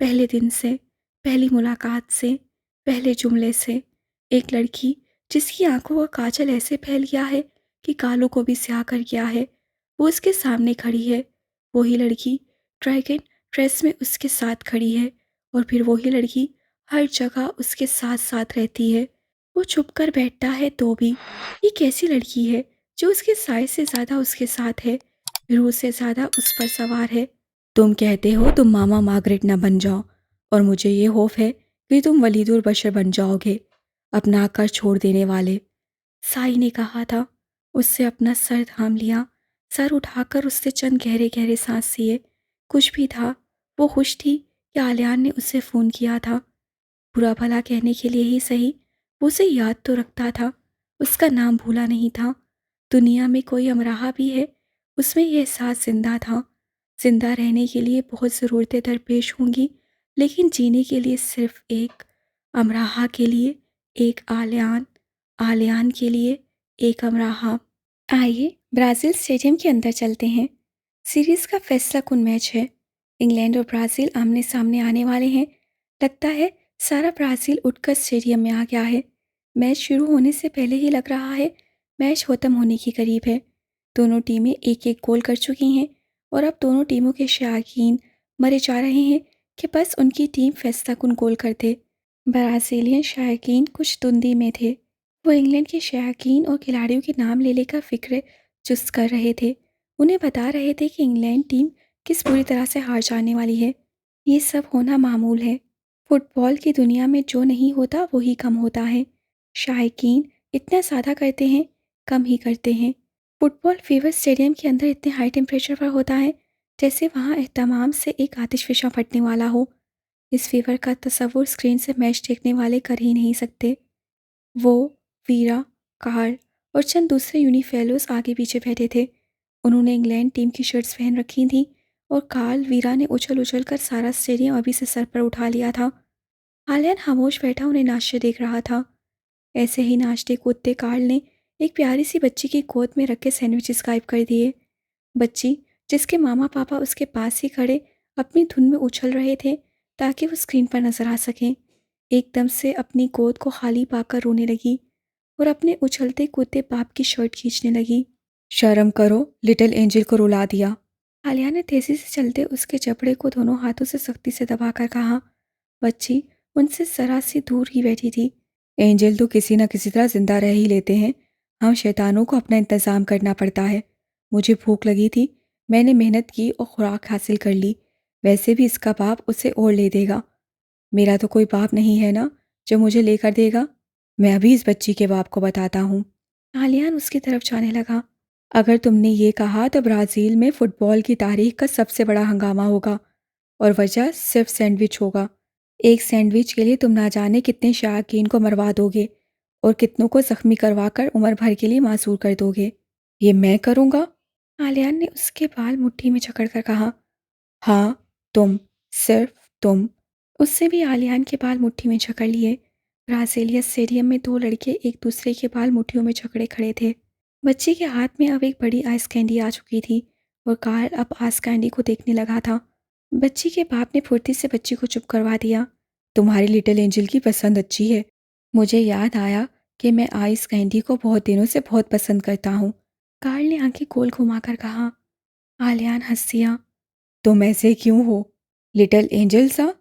पहले दिन से, पहली मुलाकात से, पहले जुमले से। एक लड़की जिसकी आंखों का काजल ऐसे फैल गया है कि कालों को भी स्याह कर गया है, वो उसके सामने खड़ी है। वही लड़की ड्रैगन ड्रेस में उसके साथ खड़ी है और फिर वही लड़की हर जगह उसके साथ साथ रहती है। वो छुप कर बैठता है तो भी। ये कैसी लड़की है जो उसके साय से ज़्यादा उसके साथ है, रूह से ज़्यादा उस पर सवार है। तुम कहते हो तुम मामा मार्गरेट ना बन जाओ, और मुझे ये खौफ है कि तुम वलीदुल बशर बन जाओगे, अपना आकार छोड़ देने वाले। साई ने कहा था। उससे अपना सर थाम लिया। सर उठाकर उससे चंद गहरे गहरे सांस लिए। कुछ भी था। वो खुश थी कि आलियान ने उसे फ़ोन किया था। बुरा भला कहने के लिए ही सही, वो उसे याद तो रखता था। उसका नाम भूला नहीं था। दुनिया में कोई अमराहा भी है, उसमें यह एहसास जिंदा था। जिंदा रहने के लिए बहुत ज़रूरतें दरपेश होंगी, लेकिन जीने के लिए सिर्फ एक। अमराहा के लिए एक आलियान, आलियान के लिए एक अमराहा। आइए ब्राज़ील स्टेडियम के अंदर चलते हैं। सीरीज़ का फैसला कुन मैच है। इंग्लैंड और ब्राज़ील आमने सामने आने वाले हैं। लगता है सारा ब्राज़ील उठकर स्टेडियम में आ गया है। मैच शुरू होने से पहले ही लग रहा है मैच ख़त्म होने के करीब है। दोनों टीमें एक एक गोल कर चुकी हैं और अब दोनों टीमों के शौकीन मरे जा रहे हैं कि बस उनकी टीम फैसला कुन गोल कर दे। ब्राज़ीलियन शौकीन कुछ धुंधी में थे। वो इंग्लैंड के शौकीन और खिलाड़ियों के नाम ले लेकर फ़िक्र चुस्त कर रहे थे। उन्हें बता रहे थे कि इंग्लैंड टीम किस बुरी तरह से हार जाने वाली है। ये सब होना मामूल है। फुटबॉल की दुनिया में जो नहीं होता वही कम होता है। शायकीन इतना ज़्यादा करते हैं, कम ही करते हैं। फुटबॉल फीवर स्टेडियम के अंदर इतने हाई टेम्परेचर पर होता है जैसे वहाँ एहतमाम से एक आतिशफ़िशा फटने वाला हो। इस फीवर का तसव्वुर स्क्रीन से मैच देखने वाले कर ही नहीं सकते। वो, वीरा, कार्ल और चंद दूसरे यूनिफेलोज आगे पीछे बैठे थे। उन्होंने इंग्लैंड टीम की शर्ट्स पहन रखी थीं और कार्ल वीरा ने उछल उछल कर सारा स्टेडियम अभी से सर पर उठा लिया था। आलियान खामोश बैठा उन्हें नाचते देख रहा था। ऐसे ही नाचते कूदते कार्ल ने एक प्यारी सी बच्ची की गोद में रखे सैंडविचेस गायब कर दिए। बच्ची जिसके मामा पापा उसके पास ही खड़े अपनी धुन में उछल रहे थे, ताकि वो स्क्रीन पर नजर आ सकें। एकदम से अपनी गोद को खाली पाकर रोने लगी और अपने उछलते कूदते बाप की शर्ट खींचने लगी। शर्म करो, लिटिल एंजल को रुला दिया। आलिया ने तेजी से चलते उसके जबड़े को दोनों हाथों से सख्ती से दबाकर कहा। बच्ची उनसे जरा सी दूर ही बैठी थी। एंजल तो किसी न किसी तरह जिंदा रह ही लेते हैं, हम शैतानों को अपना इंतज़ाम करना पड़ता है। मुझे भूख लगी थी, मैंने मेहनत की और खुराक हासिल कर ली। वैसे भी इसका बाप उसे और ले देगा। मेरा तो कोई बाप नहीं है ना जो मुझे लेकर देगा। मैं अभी इस बच्ची के बाप को बताता हूँ। आलियान उसकी तरफ जाने लगा। अगर तुमने ये कहा तो ब्राज़ील में फ़ुटबॉल की तारीख का सबसे बड़ा हंगामा होगा और वजह सिर्फ सैंडविच होगा। एक सैंडविच के लिए तुम ना जाने कितने शायकीन को मरवा दोगे और कितनों को ज़ख्मी करवा कर उम्र भर के लिए मासूर कर दोगे। ये मैं करूँगा? आलियान ने उसके बाल मुट्ठी में जकड़कर कहा। हाँ, तुम, सिर्फ तुम। उससे भी आलियान के बाल मुट्ठी में जकड़ लिए। ब्राज़ीलिया स्टेडियम में दो लड़के एक दूसरे के बाल मुट्ठियों में जकड़े खड़े थे। बच्ची के हाथ में अब एक बड़ी आइस कैंडी आ चुकी थी और कार्ल अब आइस कैंडी को देखने लगा था। बच्ची के बाप ने फुर्ती से बच्ची को चुप करवा दिया। तुम्हारी लिटिल एंजल की पसंद अच्छी है। मुझे याद आया कि मैं आइस कैंडी को बहुत दिनों से बहुत पसंद करता हूँ। कार्ल ने आंखें गोल घुमाकर कहा। आलियान हंस दिया। तुम ऐसे क्यों हो, लिटिल एंजल सा?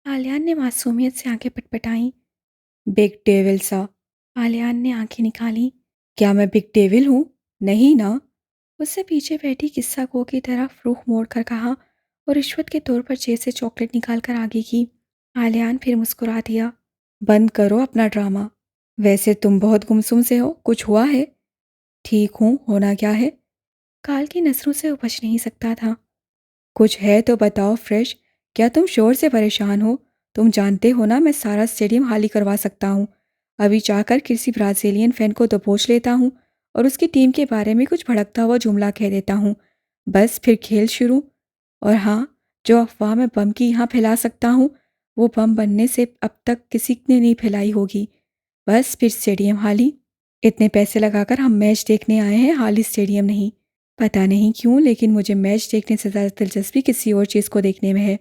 आलियान ने मासूमियत से आंखें पटपटाईं। बिग डेविल सा। आलियान ने आंखें निकाली। क्या मैं बिग डेविल हूँ? नहीं ना। उससे पीछे बैठी किस्सा को की तरफ रुख मोड़कर कहा और रिश्वत के तौर पर जेब से चॉकलेट निकालकर आगे की। आलियान फिर मुस्कुरा दिया। बंद करो अपना ड्रामा। वैसे तुम बहुत गुमसुम से हो, कुछ हुआ है? ठीक हूँ, होना क्या है? काल की नजरों से वो बच नहीं सकता था। कुछ है तो बताओ फ्रेश। क्या तुम शोर से परेशान हो? तुम जानते हो ना मैं सारा स्टेडियम खाली करवा सकता हूँ। अभी जाकर किसी ब्राज़ीलियन फैन को दबोच लेता हूँ और उसकी टीम के बारे में कुछ भड़कता हुआ जुमला कह देता हूँ। बस फिर खेल शुरू। और हाँ, जो अफवाह मैं बम की यहाँ फैला सकता हूँ, वो बम बनने से अब तक किसी ने नहीं फैलाई होगी। बस फिर स्टेडियम खाली। इतने पैसे लगाकर हम मैच देखने आए हैं, खाली स्टेडियम नहीं। पता नहीं क्यों लेकिन मुझे मैच देखने से ज़्यादा दिलचस्पी किसी और चीज़ को देखने में है।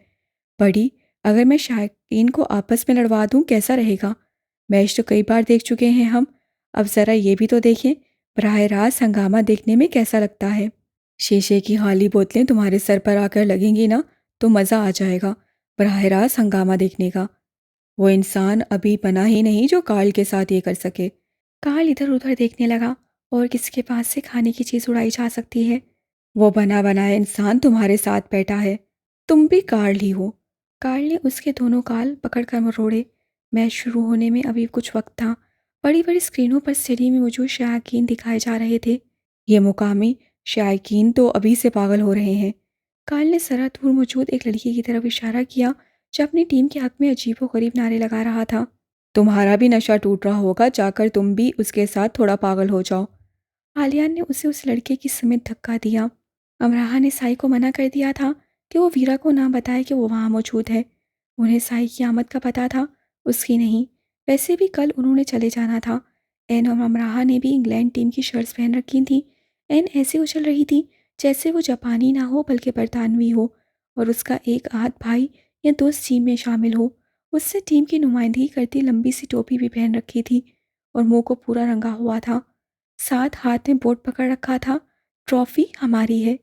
बड़ी, अगर मैं शायकीन को आपस में लड़वा दूं कैसा रहेगा? मैच तो कई बार देख चुके हैं हम। अब ज़रा ये भी तो देखें, बराह रास्त हंगामा देखने में कैसा लगता है। शीशे की खाली बोतलें तुम्हारे सर पर आकर लगेंगी ना तो मज़ा आ जाएगा बराह रास्त हंगामा देखने का। वो इंसान अभी बना ही नहीं जो कार्ल के साथ ये कर सके। काल इधर उधर देखने लगा और किसके पास से खाने की चीज उड़ाई जा सकती है। वो बना बनाया इंसान तुम्हारे साथ बैठा है। तुम भी कार्ल ही हो। कार्ल ने उसके दोनों गाल पकड़कर मरोड़े। मैच शुरू होने में अभी कुछ वक्त था। बड़ी बड़ी स्क्रीनों पर स्टेडियम में मौजूद शायकीन दिखाए जा रहे थे। ये मुकामी शायकीन तो अभी से पागल हो रहे हैं। कार्ल ने जरा दूर मौजूद एक लड़की की तरफ इशारा किया जो अपनी टीम के हक में अजीबोगरीब नारे लगा रहा था। तुम्हारा भी नशा टूट रहा होगा, जाकर तुम भी उसके साथ थोड़ा पागल हो जाओ। आलियान ने उसे उस लड़के की समेत धक्का दिया। अमराहा ने साई को मना कर दिया था कि वो वीरा को ना बताए कि वो वहाँ मौजूद है। उन्हें साई की आमद का पता था, उसकी नहीं। वैसे भी कल उन्होंने चले जाना था। एन और अमराहा ने भी इंग्लैंड टीम की शर्ट्स पहन रखी थी। एन ऐसे उछल रही थी जैसे वो जापानी ना हो बल्कि बरतानवी हो और उसका एक आध भाई या दोस्त टीम में शामिल हो। उससे टीम की नुमाइंदगी करती लंबी सी टोपी भी पहन रखी थी और मुंह को पूरा रंगा हुआ था। साथ हाथ में बोर्ड पकड़ रखा था, ट्रॉफी हमारी है,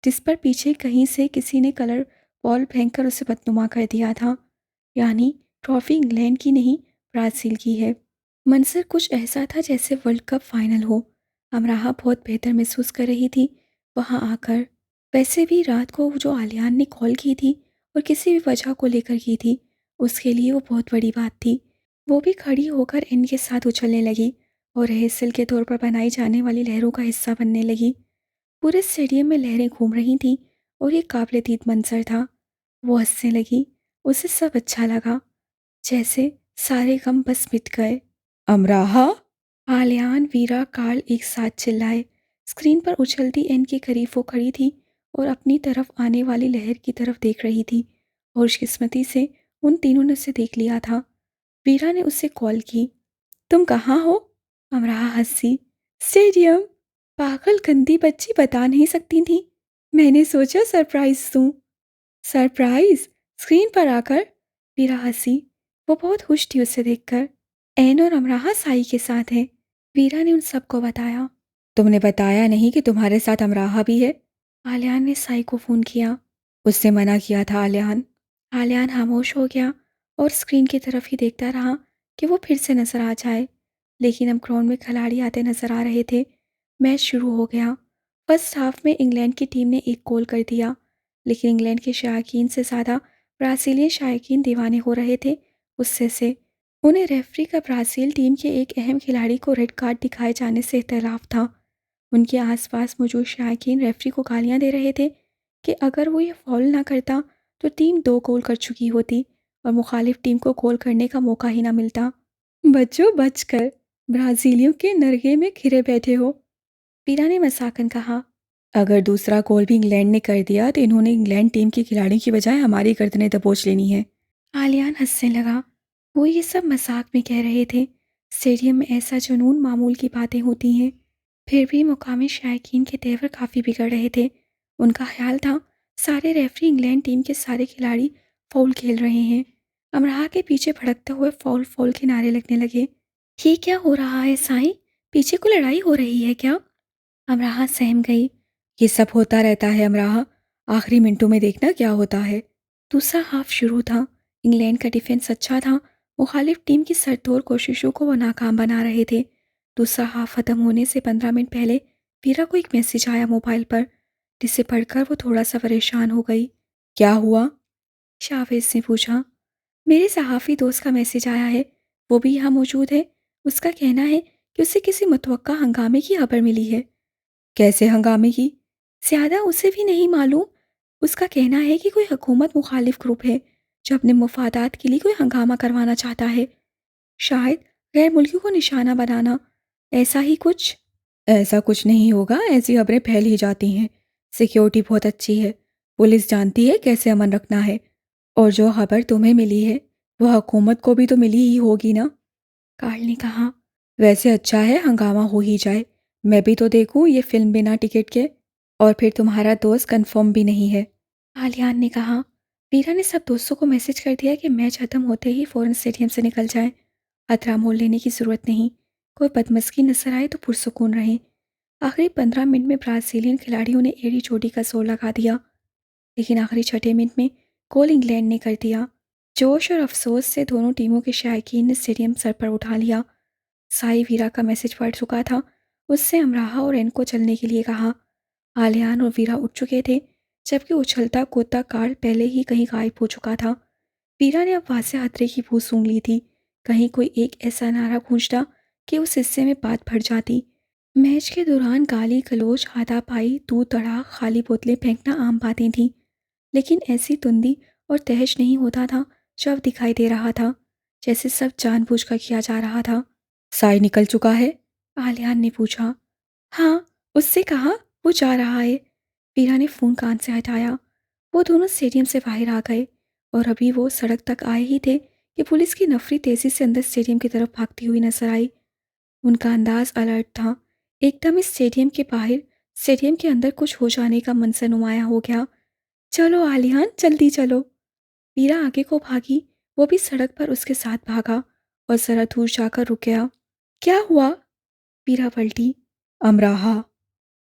जिस पर पीछे कहीं से किसी ने कलर बॉल फेंक कर उसे बदनुमा कर दिया था। यानी ट्रॉफी इंग्लैंड की नहीं, ब्राज़ील की है। मंजर कुछ ऐसा था जैसे वर्ल्ड कप फाइनल हो। अमराहा बहुत बेहतर महसूस कर रही थी वहां आकर। वैसे भी रात को जो आलियान ने कॉल की थी और किसी भी वजह को लेकर की थी, उसके लिए वो बहुत बड़ी बात थी। वो भी खड़ी होकर इनके साथ उछलने लगी और रिहर्सल के तौर पर बनाई जाने वाली लहरों का हिस्सा बनने लगी। पूरे स्टेडियम में लहरें घूम रही थीं और ये काबिल दीद मंजर था। वो हंसने लगी। उसे सब अच्छा लगा, जैसे सारे गम बस मिट गए। अमराहा! आलियान, वीरा, कार्ल एक साथ चिल्लाए। स्क्रीन पर उछलती एन के करीब वो खड़ी थी और अपनी तरफ आने वाली लहर की तरफ देख रही थी। और खुशकिस्मती से उन तीनों ने उसे देख लिया था। वीरा ने उसे कॉल की। तुम कहाँ हो? अमराहा हंसी। स्टेडियम। पागल गंदी बच्ची, बता नहीं सकती थी। मैंने सोचा सरप्राइज दूं। सरप्राइज? स्क्रीन पर आकर? वीरा हंसी। वो बहुत खुश थी उसे देखकर। एन और अमराहा साई के साथ है। वीरा ने उन सबको बताया। तुमने बताया नहीं कि तुम्हारे साथ अमराहा भी है? आलियान ने साई को फ़ोन किया। उससे मना किया था आलियान। आलियान खामोश हो गया और स्क्रीन की तरफ ही देखता रहा कि वो फिर से नजर आ जाए। लेकिन अब ग्राउंड में खिलाड़ी आते नजर आ रहे थे। मैच शुरू हो गया। फर्स्ट हाफ में इंग्लैंड की टीम ने एक गोल कर दिया, लेकिन इंग्लैंड के शायकीन से ज़्यादा ब्राज़ीलियन शायकीन दीवाने हो रहे थे गुस्से से। उन्हें रेफरी का ब्राज़ील टीम के एक अहम खिलाड़ी को रेड कार्ड दिखाए जाने से इख्तलाफ था। उनके आसपास मौजूद शायकीन रेफरी को गालियां दे रहे थे कि अगर वो ये फॉल ना करता तो टीम 2 गोल कर चुकी होती और मुखालिफ टीम को गोल करने का मौका ही ना मिलता। बच्चों बचकर, ब्राज़ीलियों के नरगे में घिरे बैठे हो। पीरा ने मजाकन कहा। अगर दूसरा गोल भी इंग्लैंड ने कर दिया तो इन्होंने इंग्लैंड टीम के खिलाड़ियों की बजाय हमारी गर्दनें दबोच लेनी है। आलियान हंसने लगा। वो ये सब मजाक में कह रहे थे। स्टेडियम में ऐसा जुनून मामूल की बातें होती हैं। फिर भी मुकामी शायकीन के तेवर काफ़ी बिगड़ रहे थे। उनका ख्याल था सारे रेफरी इंग्लैंड टीम के सारे खिलाड़ी फाउल खेल रहे हैं। अमराहा के पीछे भड़कते हुए फाउल फाउल के नारे लगने लगे। ये क्या हो रहा है साईं? पीछे को लड़ाई हो रही है क्या? अमराहा सहम गई। ये सब होता रहता है अमराहा। आखिरी मिनटों में देखना क्या होता है। दूसरा हाफ शुरू था। इंग्लैंड का डिफेंस अच्छा था। मुखालिफ टीम की सरतोड़ कोशिशों को वो नाकाम बना रहे थे। दूसरा हाफ खत्म होने से 15 मिनट पहले वीरा को एक मैसेज आया मोबाइल पर, जिसे पढ़कर वो थोड़ा सा परेशान हो गई। क्या हुआ? शावेज ने पूछा। मेरे सहाफ़ी दोस्त का मैसेज आया है। वो भी यहाँ मौजूद है। उसका कहना है कि उसे किसी मुतवक्का हंगामे की खबर मिली है। कैसे हंगामे की? ज़्यादा उसे भी नहीं मालूम। उसका कहना है कि कोई हुकूमत मुखालिफ ग्रुप है जो अपने मफादात के लिए कोई हंगामा करवाना चाहता है। शायद गैर मुल्कियों को निशाना बनाना, ऐसा ही कुछ। ऐसा कुछ नहीं होगा, ऐसी खबरें फैल ही जाती हैं। सिक्योरिटी बहुत अच्छी है। पुलिस जानती है कैसे अमन रखना है। और जो खबर तुम्हें मिली है वह हुकूमत को भी तो मिली ही होगी ना। कार्ल ने कहा। वैसे अच्छा है हंगामा हो ही जाए। मैं भी तो देखूं ये फिल्म बिना टिकट के। और फिर तुम्हारा दोस्त कंफर्म भी नहीं है। आलियान ने कहा। वीरा ने सब दोस्तों को मैसेज कर दिया कि मैच खत्म होते ही फ़ौरन स्टेडियम से निकल जाए। खतरा मोल लेने की ज़रूरत नहीं। कोई बदमस्की नजर आए तो पुरसुकून रहे। आखिरी 15 मिनट में ब्राज़ीलियन खिलाड़ियों ने एड़ी चोटी का जोर लगा दिया, लेकिन आखिरी छठे मिनट में गोल इंग्लैंड ने कर दिया। जोश और अफसोस से दोनों टीमों के शायकीन ने स्टेडियम सर पर उठा लिया। साई वीरा का मैसेज पढ़ चुका था। उससे अमराहा और एन को चलने के लिए कहा। आलियान और वीरा उठ चुके थे, जबकि उछलता कूदता कार्ल पहले ही कहीं गायब हो चुका था। वीरा ने अब वासे खतरे की बू सूंघ ली थी। कहीं कोई एक ऐसा नारा गूंजता कि उस हिस्से में बात भर जाती। मैच के दौरान गाली गलौज, हाथापाई, तू तड़ाक, खाली बोतलें फेंकना आम बातें थीं, लेकिन ऐसी तुंदी और तहश नहीं होता था जो अब दिखाई दे रहा था, जैसे सब जानबूझकर किया जा रहा था। साई निकल चुका है? आलियान ने पूछा। हाँ, उससे कहा वो जा रहा है। वीरा ने फ़ोन कान से हटाया। वो दोनों स्टेडियम से बाहर आ गए और अभी वो सड़क तक आए ही थे कि पुलिस की नफरी तेज़ी से अंदर स्टेडियम की तरफ भागती हुई नजर आई। उनका अंदाज अलर्ट था। एकदम इस स्टेडियम के बाहर, स्टेडियम के अंदर कुछ हो जाने का मंजर नुमाया हो गया। चलो आलियान, जल्दी चलो। वीरा आगे को भागी। वो भी सड़क पर उसके साथ भागा और जरा दूर जाकर रुक गया। क्या हुआ? वीरा पलटी। अमराहा।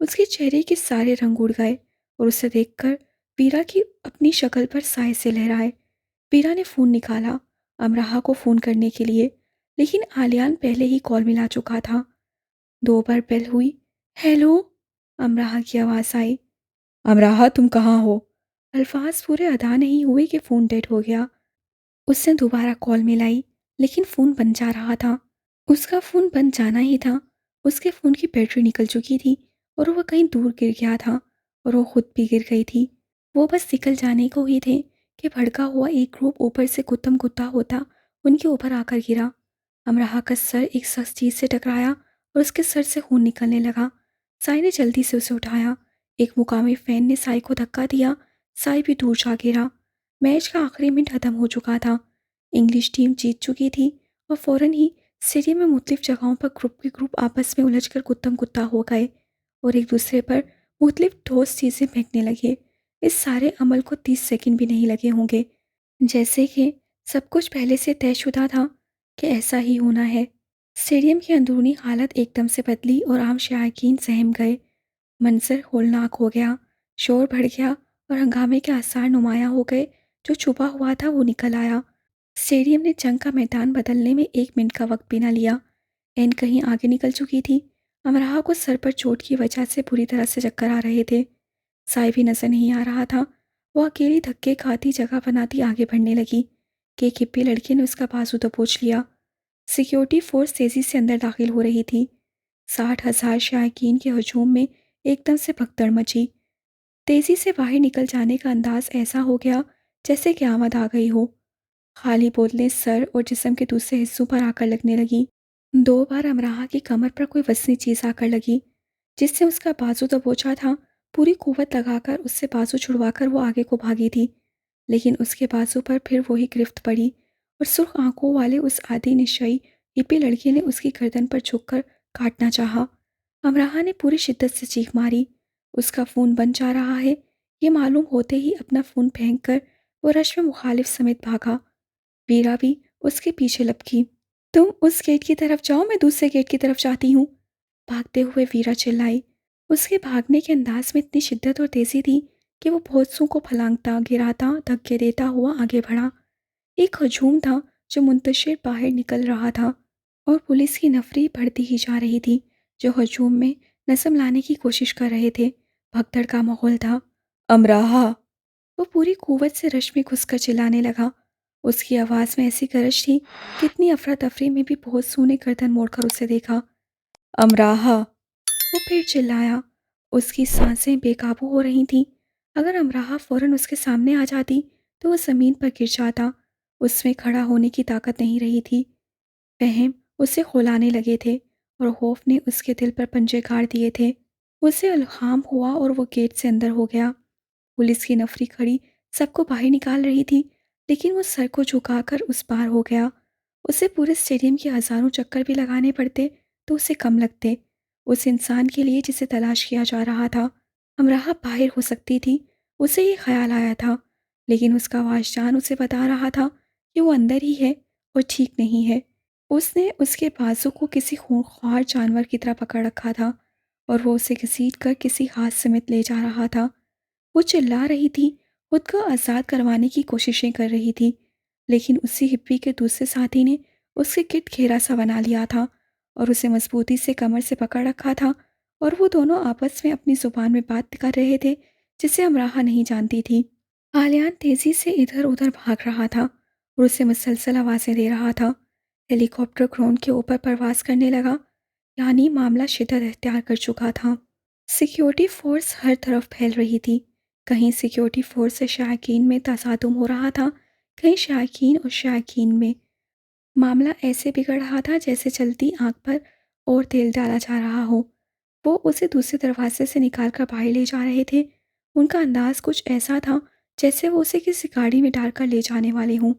उसके चेहरे के सारे रंग उड़ गए और उसे देखकर वीरा की अपनी शक्ल पर साए से लहराए। वीरा ने फ़ोन निकाला अमराहा को फ़ोन करने के लिए, लेकिन आलियान पहले ही कॉल मिला चुका था। 2 बार बेल हुई। हेलो, अमराहा की आवाज़ आई। अमराहा तुम कहाँ हो? अल्फाज पूरे अदा नहीं हुए कि फ़ोन डेड हो गया। उसने दोबारा कॉल मिलाई, लेकिन फ़ोन बन जा रहा था। उसका फ़ोन बन जाना ही था। उसके फ़ोन की बैटरी निकल चुकी थी और वह कहीं दूर गिर गया था और वो खुद भी गिर गई थी। वो बस निकल जाने को ही थे कि भड़का हुआ एक ग्रुप ऊपर से कुत्तम कुत्ता होता उनके ऊपर आकर गिरा। अमराहा का सर एक सख्त चीज़ से टकराया और उसके सर से खून निकलने लगा। साई ने जल्दी से उसे उठाया। एक मुकामी फैन ने साई को धक्का दिया। साई भी दूर जा गिरा। मैच का आखिरी मिनट खत्म हो चुका था। इंग्लिश टीम जीत चुकी थी और फौरन ही स्टेडियम में मुख्तलिफ जगहों पर ग्रुप के ग्रुप आपस में उलझकर कुत्तम कुत्ता हो गए और एक दूसरे पर मुख्तलिफ ठोस चीज़ें फेंकने लगे। इस सारे अमल को 30 सेकंड भी नहीं लगे होंगे। जैसे कि सब कुछ पहले से तयशुदा था कि ऐसा ही होना है। स्टेडियम की अंदरूनी हालत एकदम से बदली और आम शायकीन सहम गए। मंजर होलनाक हो गया, शोर बढ़ गया और हंगामे के आसार नुमायां हो गए। जो छुपा हुआ था वो निकल आया। स्टेडियम ने जंग का मैदान बदलने में 1 मिनट का वक्त भी ना लिया। एन कहीं आगे निकल चुकी थी। अमराहा को सर पर चोट की वजह से बुरी तरह से चक्कर आ रहे थे। साय भी नजर नहीं आ रहा था। वो अकेली धक्के खाती जगह बनाती आगे बढ़ने लगी कि एक हिप्पी लड़के ने उसका बाजू दबोच लिया। सिक्योरिटी फोर्स तेजी से अंदर दाखिल हो रही थी। 60,000 शायकीन के हजूम में एकदम से भगदड़ मची। तेजी से बाहर निकल जाने का अंदाज ऐसा हो गया जैसे क़यामत आ गई हो। खाली बोतलें सर और जिस्म के दूसरे हिस्सों पर आकर लगने लगी। 2 बार अमराहा की कमर पर कोई वज़नी चीज़ आकर लगी, जिससे उसका बाजू दबोचा था। पूरी कुव्वत लगाकर उससे बाजू छुड़वाकर वो आगे को भागी थी, लेकिन उसके बाजू पर फिर वही गिरफ्त पड़ी और सुर्ख आंखों वाले उस आदि निश्चयी हिप्पी लड़के ने उसकी गर्दन पर झुककर काटना चाहा। अमराहा ने पूरी शिद्दत से चीख मारी। उसका खून बन जा रहा है, ये मालूम होते ही अपना खून फेंक कर वो रश में मुखालिफ समेत भागा। वीरा भी उसके पीछे लपकी। तुम उस गेट की तरफ जाओ, मैं दूसरे गेट की तरफ जाती हूँ। भागते हुए वीरा चिल्लाई। उसके भागने के अंदाज में इतनी शिद्दत और तेजी थी कि वो भौंसों को फलांगता गिराता धक्के देता हुआ आगे बढ़ा। एक हजूम था जो मुंतशिर बाहर निकल रहा था और पुलिस की नफरी बढ़ती ही जा रही थी, जो हजूम में नज़म लाने की कोशिश कर रहे थे। भगदड़ का माहौल था। अमराहा! वो पूरी कुव्वत से रश में घुसकर चिल्लाने लगा। उसकी आवाज़ में ऐसी गरज थी कि इतनी अफरा तफरी में भी भौंसों ने गर्दन मोड़कर उसे देखा। अमराहा! वो फिर चिल्लाया। उसकी सांसें बेकाबू हो रही थीं। अगर अमराहा फ़ौरन उसके सामने आ जाती तो वो ज़मीन पर गिर जाता। उसमें खड़ा होने की ताकत नहीं रही थी। वहम उसे खौलाने लगे थे और खौफ ने उसके दिल पर पंजे गाड़ दिए थे। उसे इल्हाम हुआ और वो गेट से अंदर हो गया। पुलिस की नफरी खड़ी सबको बाहर निकाल रही थी, लेकिन वो सर को झुकाकर उस पार हो गया। उसे पूरे स्टेडियम के हज़ारों चक्कर भी लगाने पड़ते तो उसे कम लगते। उस इंसान के लिए जिसे तलाश किया जा रहा था, हमराह बाहर हो सकती थी। उसे ये ख्याल आया था, लेकिन उसका वाजदान उसे बता रहा था कि वो अंदर ही है और ठीक नहीं है। उसने उसके बाजू को किसी खूंखार जानवर की तरह पकड़ रखा था और वो उसे घसीट कर किसी हाथ समेत ले जा रहा था। वो चिल्ला रही थी, खुद को आज़ाद करवाने की कोशिशें कर रही थी, लेकिन उसी हिप्पी के दूसरे साथी ने उसके किट घेरा सा बना लिया था और उसे मजबूती से कमर से पकड़ रखा था और वो दोनों आपस में अपनी ज़ुबान में बात कर रहे थे, जिसे अमराहा नहीं जानती थी। आलियान तेज़ी से इधर-उधर भाग रहा था और उसे मुसलसल आवाज़ें दे रहा था। हेलीकॉप्टर ग्राउंड के ऊपर परवाज़ करने लगा, यानी मामला शिद्दत अख्तियार कर चुका था। सिक्योरिटी फ़ोर्स हर तरफ फैल रही थी। कहीं सिक्योरिटी फ़ोर्स से शायकीन में तसादुम हो रहा था, कहीं शायकीन और शायकीन में। मामला ऐसे बिगड़ रहा था जैसे चलती आग पर और तेल डाला जा रहा हो। वो उसे दूसरे दरवाजे से निकाल कर बाहर ले जा रहे थे। उनका अंदाज कुछ ऐसा था जैसे वो उसे किसी गाड़ी में डालकर ले जाने वाले हों।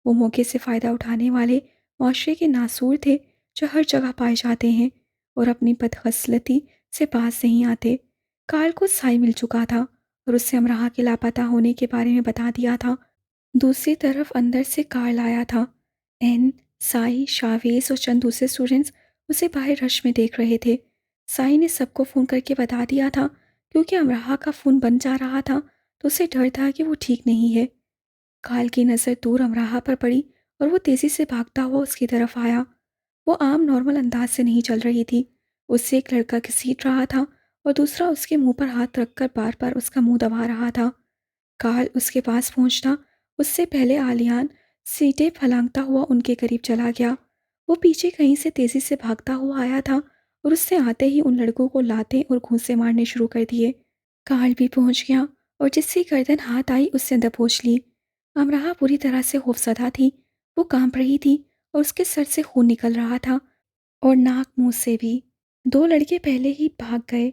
वो मौके से फ़ायदा उठाने वाले मुआशरे के नासूर थे, जो हर जगह पाए जाते हैं और अपनी बदखसलती से बाज नहीं आते। कार्ल को साई मिल चुका था और उससे अमराहा के लापता होने के बारे में बता दिया था। दूसरी तरफ अंदर से कार्ल आया था। एन, साई, शावेज और चंद दूसरे स्टूडेंट्स उसे बाहर रश में देख रहे थे। साई ने सबको फ़ोन करके बता दिया था, क्योंकि अमराहा का फ़ोन बन जा रहा था तो उसे डर था कि वो ठीक नहीं है। कार्ल की नज़र दूर अमराहा पर पड़ी और वो तेज़ी से भागता हुआ उसकी तरफ आया। वो आम नॉर्मल अंदाज से नहीं चल रही थी। उससे एक लड़का घसीट रहा था और दूसरा उसके मुंह पर हाथ रखकर बार बार उसका मुंह दबा रहा था। कार्ल उसके पास पहुंचना उससे पहले आलियान सीटें फलांगता हुआ उनके करीब चला गया। वो पीछे कहीं से तेजी से भागता हुआ आया था और उससे आते ही उन लड़कों को लाते और घूंसे मारने शुरू कर दिए। कार्ल भी पहुंच गया और जिसकी गर्दन हाथ आई उससे दबोच ली। अमराहा पूरी तरह से खौफजदा थी। वो कांप रही थी और उसके सर से खून निकल रहा था और नाक मुंह से भी। 2 लड़के पहले ही भाग गए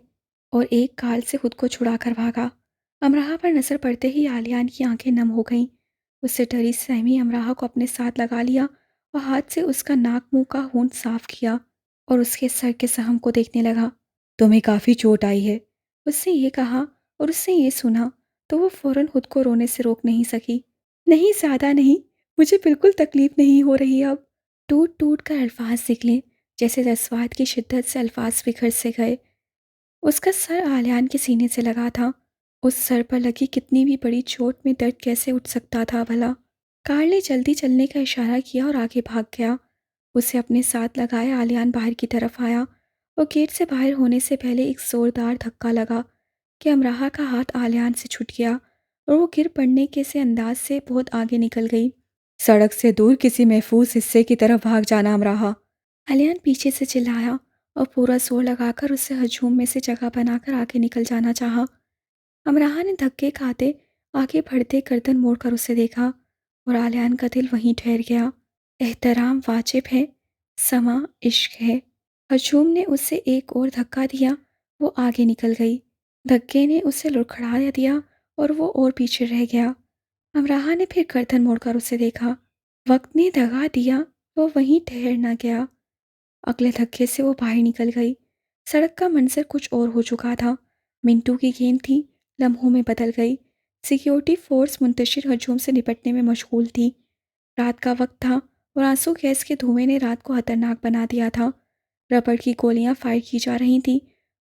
और एक कार्ल से खुद को छुड़ाकर भागा। अमराहा पर नजर पड़ते ही आलियान की आंखें नम हो गईं। उससे डरी सहमी अमराहा को अपने साथ लगा लिया और हाथ से उसका नाक मुंह का खून साफ किया और उसके सर के सहम को देखने लगा। तुम्हें काफ़ी चोट आई है, उसने ये कहा और उसने ये सुना तो वो फौरन खुद को रोने से रोक नहीं सकी। नहीं, ज़्यादा नहीं, मुझे बिल्कुल तकलीफ़ नहीं हो रही अब। टूट टूट कर अल्फाज निकले, जैसे जज्बात की शिद्दत से अल्फाज बिखर से गए। उसका सर आलियान के सीने से लगा था। उस सर पर लगी कितनी भी बड़ी चोट में दर्द कैसे उठ सकता था भला। कार्ल ने जल्दी चलने का इशारा किया और आगे भाग गया। उसे अपने साथ लगाए आलियान बाहर की तरफ आया और गेट से बाहर होने से पहले एक जोरदार धक्का लगा कि अमराहा का हाथ आलियान से छूट गया और वो गिर पड़ने के से अंदाज से बहुत आगे निकल गई। सड़क से दूर किसी महफूज हिस्से की तरफ भाग जाना अमराहा। आलियान पीछे से चिल्लाया और पूरा जोर लगाकर उसे हजूम में से जगह बनाकर आगे निकल जाना चाहा। अमराहा ने धक्के खाते आगे बढ़ते गर्दन मोड़कर उसे देखा और आलियान का दिल वहीं ठहर गया। एहतराम वाजिब है, समा इश्क है। हजूम ने उसे एक और धक्का दिया, वो आगे निकल गई। धक्के ने उसे लुढ़का दिया और वो और पीछे रह गया। अमराहा ने फिर गर्दन मोड़कर उसे देखा। वक्त ने दगा दिया, वो वहीं ठहर न गया। अगले धक्के से वो बाहर निकल गई। सड़क का मंजर कुछ और हो चुका था। मिंटू की गेंद थी, लम्हों में बदल गई। सिक्योरिटी फोर्स मुंतशिर हजूम से निपटने में मशगूल थी। रात का वक्त था और आंसू गैस के धुएं ने रात को खतरनाक बना दिया था। रबड़ की गोलियां फायर की जा रही थीं।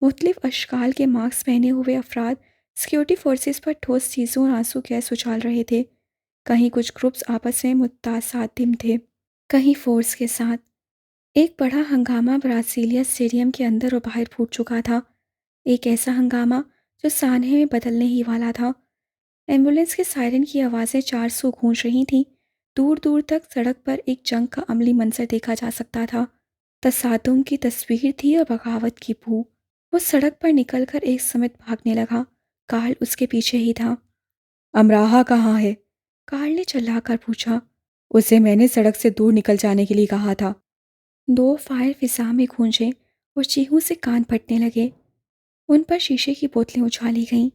मुख्तलिफ अशकाल के मास्क पहने हुए अफराद सिक्योरिटी फोर्सेस पर ठोस चीज़ों और आंसू गैस उछाल रहे थे। कहीं कुछ ग्रुप्स आपस में मुतासातिम थे, कहीं फोर्स के साथ। एक बड़ा हंगामा ब्रासीलिया स्टेडियम के अंदर और बाहर फूट चुका था। एक ऐसा हंगामा जो सानहे में बदलने ही वाला था। एम्बुलेंस के सायरन की आवाज़ें चार सौ गूंज रही थीं। दूर दूर तक सड़क पर एक जंग का अमली मंजर देखा जा सकता था। तसादुम की तस्वीर थी और बगावत की बू। वो सड़क पर निकलकर एक समेत भागने लगा। कार्ल उसके पीछे ही था। अमराहा कहाँ है? कार्ल ने चिल्लाकर पूछा। उसे मैंने सड़क से दूर निकल जाने के लिए कहा था। दो फायर फिजा में गूंजे और चीखों से कान फटने लगे। उन पर शीशे की बोतलें उछाली गईं।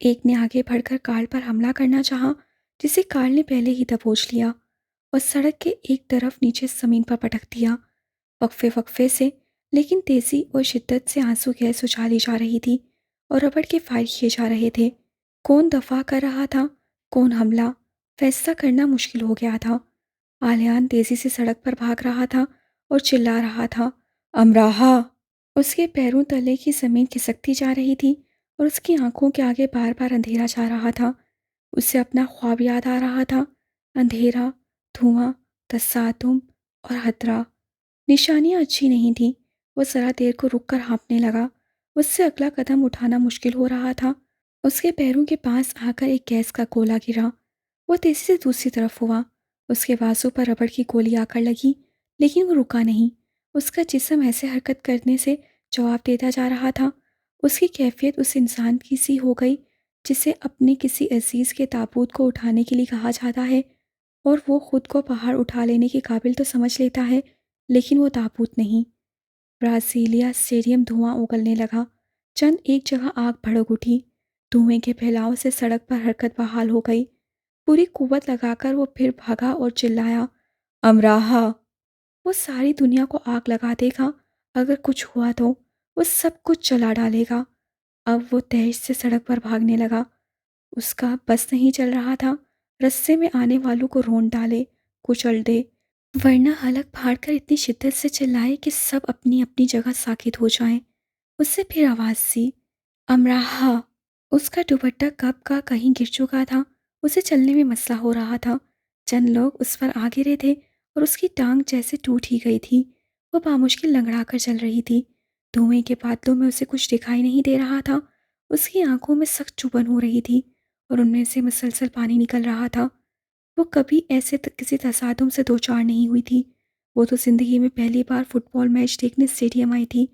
एक ने आगे बढ़कर कार्ल पर हमला करना चाहा, जिसे कार्ल ने पहले ही दबोच लिया और सड़क के एक तरफ नीचे ज़मीन पर पटक दिया। वक्फे वक्फे से, लेकिन तेज़ी और शिद्दत से आंसू गैस उछाली जा रही थी और रबड़ के फायर किए जा रहे थे। कौन दफा कर रहा था, कौन हमला, फैसला करना मुश्किल हो गया था। आलियान तेज़ी से सड़क पर भाग रहा था और चिल्ला रहा था, अमराहा! उसके पैरों तले की ज़मीन खिसकती जा रही थी और उसकी आंखों के आगे बार बार अंधेरा जा रहा था। उसे अपना ख्वाब याद आ रहा था। अंधेरा, धुआं, तसादुम और खतरा। निशानियां अच्छी नहीं थीं। वो ज़रा देर को रुक कर हाँफने लगा। उससे अगला कदम उठाना मुश्किल हो रहा था। उसके पैरों के पास आकर एक गैस का गोला गिरा। वो तेज़ी से दूसरी तरफ हुआ। उसके बाजू पर रबड़ की गोली आकर लगी, लेकिन वो रुका नहीं। उसका जिस्म ऐसे हरकत करने से जवाब देता जा रहा था। उसकी कैफियत उस इंसान की सी हो गई जिसे अपने किसी अजीज़ के ताबूत को उठाने के लिए कहा जाता है, और वो खुद को पहाड़ उठा लेने के काबिल तो समझ लेता है, लेकिन वो ताबूत नहीं। ब्राज़ीलिया स्टेडियम धुआं उगलने लगा। चंद एक जगह आग भड़क उठी। धुएं के फैलाव से सड़क पर हरकत बहाल हो गई। पूरी कुव्वत लगाकर वो फिर भागा और चिल्लाया, अमराहा! वो सारी दुनिया को आग लगा देगा। अगर कुछ हुआ तो वो सब कुछ जला डालेगा। अब वो तेज से सड़क पर भागने लगा। उसका बस नहीं चल रहा था। रास्ते में आने वालों को रोंद डाले, कुचल दे, वरना हलक फाड़ कर इतनी शिद्दत से चिल्लाए कि सब अपनी अपनी जगह साकित हो जाएं। उससे फिर आवाज़ सी, अमराहा। उसका दुपट्टा कब का कहीं गिर चुका था। उसे चलने में मसला हो रहा था। चंद लोग उस पर आ गिरे थे और उसकी टांग जैसे टूट ही गई थी। वो बामुश्किल लंगड़ा कर चल रही थी। धुएं के बादलों में उसे कुछ दिखाई नहीं दे रहा था। उसकी आंखों में सख्त चुभन हो रही थी और उनमें से मुसलसल पानी निकल रहा था। वो कभी ऐसे किसी तसादुम से दो चार नहीं हुई थी। वो तो जिंदगी में पहली बार फुटबॉल मैच देखने स्टेडियम आई थी।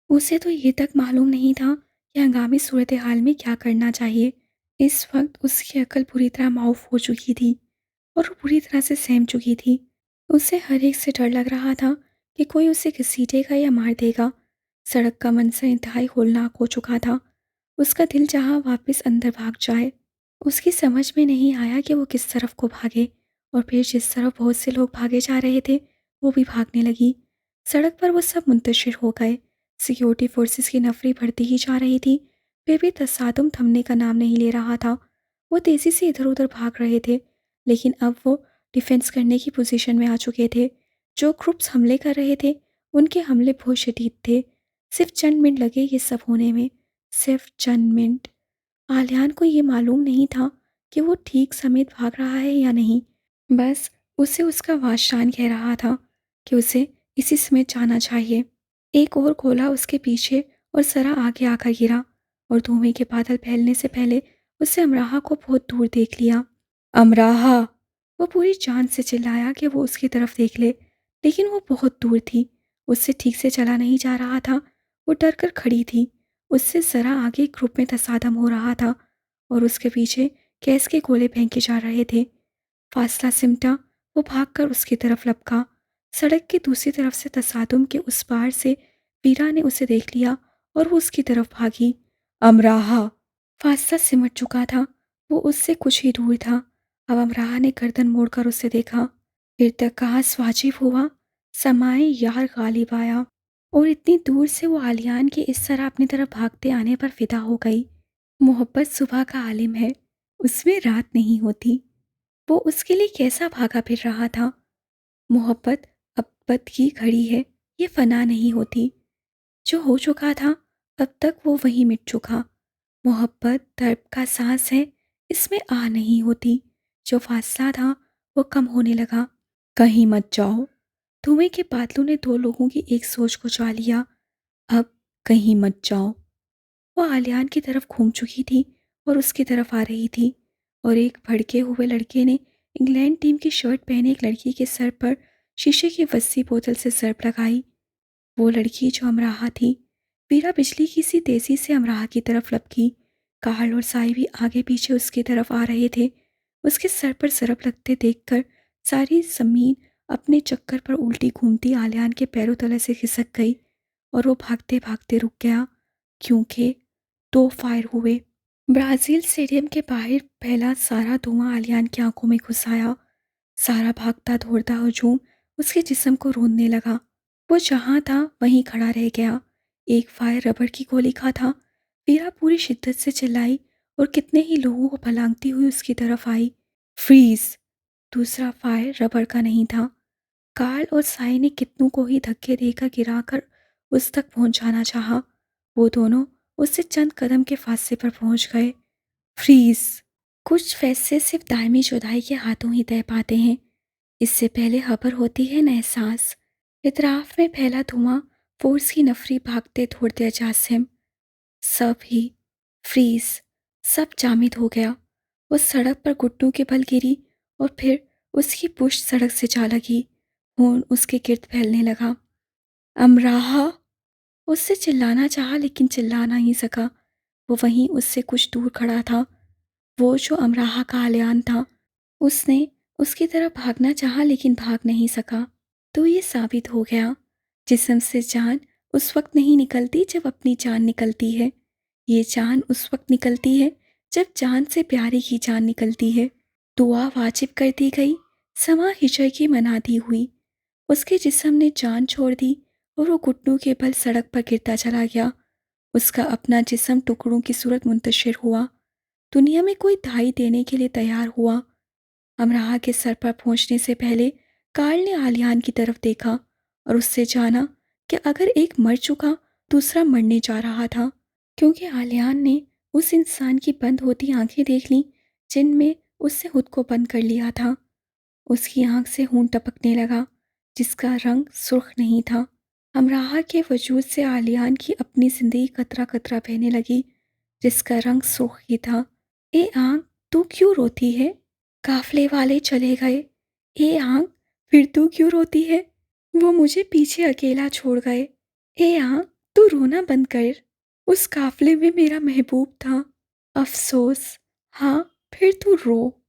उसे तो ये तक मालूम नहीं था कि हंगामी सूरत हाल में क्या करना चाहिए। इस वक्त उसकी अकल पूरी तरह माऊफ हो चुकी थी और वो पूरी तरह से सहम चुकी थी। उसे हर एक से डर लग रहा था कि कोई उसे घसीटेगा या मार देगा। सड़क का मंजर इंतहाई होलनाक हो चुका था। उसका दिल चाहा वापस अंदर भाग जाए। उसकी समझ में नहीं आया कि वो किस तरफ को भागे, और फिर जिस तरफ बहुत से लोग भागे जा रहे थे वो भी भागने लगी। सड़क पर वो सब मुंतशिर हो गए। सिक्योरिटी फोर्सेस की नफरी बढ़ती ही जा रही थी, फिर भी तसादुम थमने का नाम नहीं ले रहा था। वो तेज़ी से इधर उधर भाग रहे थे, लेकिन अब वो डिफेंस करने की पोजीशन में आ चुके थे। जो ग्रुप्स हमले कर रहे थे, उनके हमले बहुत शदीद थे। सिर्फ चंद मिनट लगे ये सब होने में, सिर्फ चंद मिनट। आलियान को ये मालूम नहीं था कि वो ठीक समेत भाग रहा है या नहीं। बस उसे उसका वाशशान कह रहा था कि उसे इसी समय जाना चाहिए। एक और गोला उसके पीछे और जरा आगे आकर गिरा और धुएं के बादल फैलने से पहले उससे अमराहा को बहुत दूर देख लिया। अमराहा! वो पूरी जान से चिल्लाया कि वो उसकी तरफ देख ले, लेकिन वो बहुत दूर थी। उससे ठीक से चला नहीं जा रहा था। वो डर कर खड़ी थी। उससे जरा आगे ग्रुप में तसादम हो रहा था और उसके पीछे गैस के गोले फेंके जा रहे थे। फासला सिमटा, वो भागकर उसकी तरफ लपका। सड़क की दूसरी तरफ से तसादुम के उस पार से वीरा ने उसे देख लिया और वो उसकी तरफ भागी। अमराहा! फासला सिमट चुका था। वो उससे कुछ ही दूर था। अब अमराहा ने गर्दन मोड़कर उसे देखा। इर्तिकास वाजिब हुआ, समाए यार गालिब आया। और इतनी दूर से वो आलियान के इस तरह अपनी तरफ भागते आने पर फिदा हो गई। मोहब्बत सुबह का आलिम है, उसमें रात नहीं होती। वो उसके लिए कैसा भागा फिर रहा था। मोहब्बत अब्बत की घड़ी है, ये फना नहीं होती। जो हो चुका था अब तक वो वहीं मिट चुका। मोहब्बत दर्द का सांस है, इसमें आ नहीं होती। जो फासला था वो कम होने लगा। कहीं मत जाओ। धुएं के बादलों ने दो लोगों की एक सोच को जा लिया। अब कहीं मत जाओ। वो आलियान की तरफ घूम चुकी थी और उसकी तरफ आ रही थी और एक भड़के हुए लड़के ने इंग्लैंड टीम की शर्ट पहने एक लड़की के सर पर शीशे की वस्सी बोतल से जर्ब लगाई। वो लड़की जो अमराहा थी। वीरा बिजली की सी तेजी से अमराहा की तरफ लपकी। कार्ल और साई भी आगे पीछे उसकी तरफ आ रहे थे। उसके सर पर जरब लगते देखकर सारी जमीन अपने चक्कर पर उल्टी घूमती आलियान के पैरों तले से खिसक गई और वो भागते भागते रुक गया, क्योंकि दो फायर हुए। ब्राज़ील स्टेडियम के बाहर फैला सारा धुआं आलियान की आंखों में घुस आया। सारा भागता दौड़ता हजूम उसके जिस्म को रोंदने लगा। वो जहाँ था वहीं खड़ा रह गया। एक फायर रबड़ की गोली का था। वीरा पूरी शिद्दत से चिल्लाई और कितने ही लोगों को पलांगती हुई उसकी तरफ आई। फ्रीज! दूसरा फायर रबड़ का नहीं था। कार्ल और साई ने कितनों को ही धक्के देकर गिराकर उस तक पहुंचाना चाहा। वो दोनों उससे चंद कदम के फासले पर पहुंच गए। फ्रीज! कुछ फैसले सिर्फ दायमी जुदाई के हाथों ही तय पाते हैं। इससे पहले खबर होती है न एहसास। इतराफ में फैला धुआं, फोर्स की नफरी भागते दौड़ते अजासिम। सब ही फ्रीज। सब जामिद हो गया। वो सड़क पर घुटनों के बल गिरी और फिर उसकी पुश्त सड़क से जा लगी। खून उसके गिर्द फैलने लगा। अमराहा! उससे चिल्लाना चाहा लेकिन चिल्ला नहीं सका। वो वहीं उससे कुछ दूर खड़ा था। वो जो अमराहा का आलियान था। उसने उसकी तरफ भागना चाहा लेकिन भाग नहीं सका। तो ये साबित हो गया, जिस्म से जान उस वक्त नहीं निकलती जब अपनी जान निकलती है। ये जान उस वक्त निकलती है जब जान से प्यारे की जान निकलती है। दुआ वाजिब कर दी गई, समा हिजर की मना दी हुई। उसके जिस्म ने जान छोड़ दी और वो घुटनों के बल सड़क पर गिरता चला गया। उसका अपना जिस्म टुकड़ों की सूरत मुंतशिर हुआ। दुनिया में कोई धाई देने के लिए तैयार हुआ। अमराहा के सर पर पहुंचने से पहले कार्ल ने आलियान की तरफ देखा और उससे जाना कि अगर एक मर चुका दूसरा मरने जा रहा था, क्योंकि आलियान ने उस इंसान की बंद होती आंखें देख लीं जिनमें उससे खुद को बंद कर लिया था। उसकी आंख से खून टपकने लगा, जिसका रंग सुर्ख नहीं था। अमराहा के वजूद से आलियान की अपनी जिंदगी कतरा कतरा बहने लगी, जिसका रंग सुर्ख ही था। ए आंख, तू क्यों रोती है? काफले वाले चले गए। ए आंख, फिर तू क्यों रोती है? वो मुझे पीछे अकेला छोड़ गए। ए आंख, तू रोना बंद कर। उस काफले में मेरा महबूब था। अफसोस। हाँ, फिर तू रो।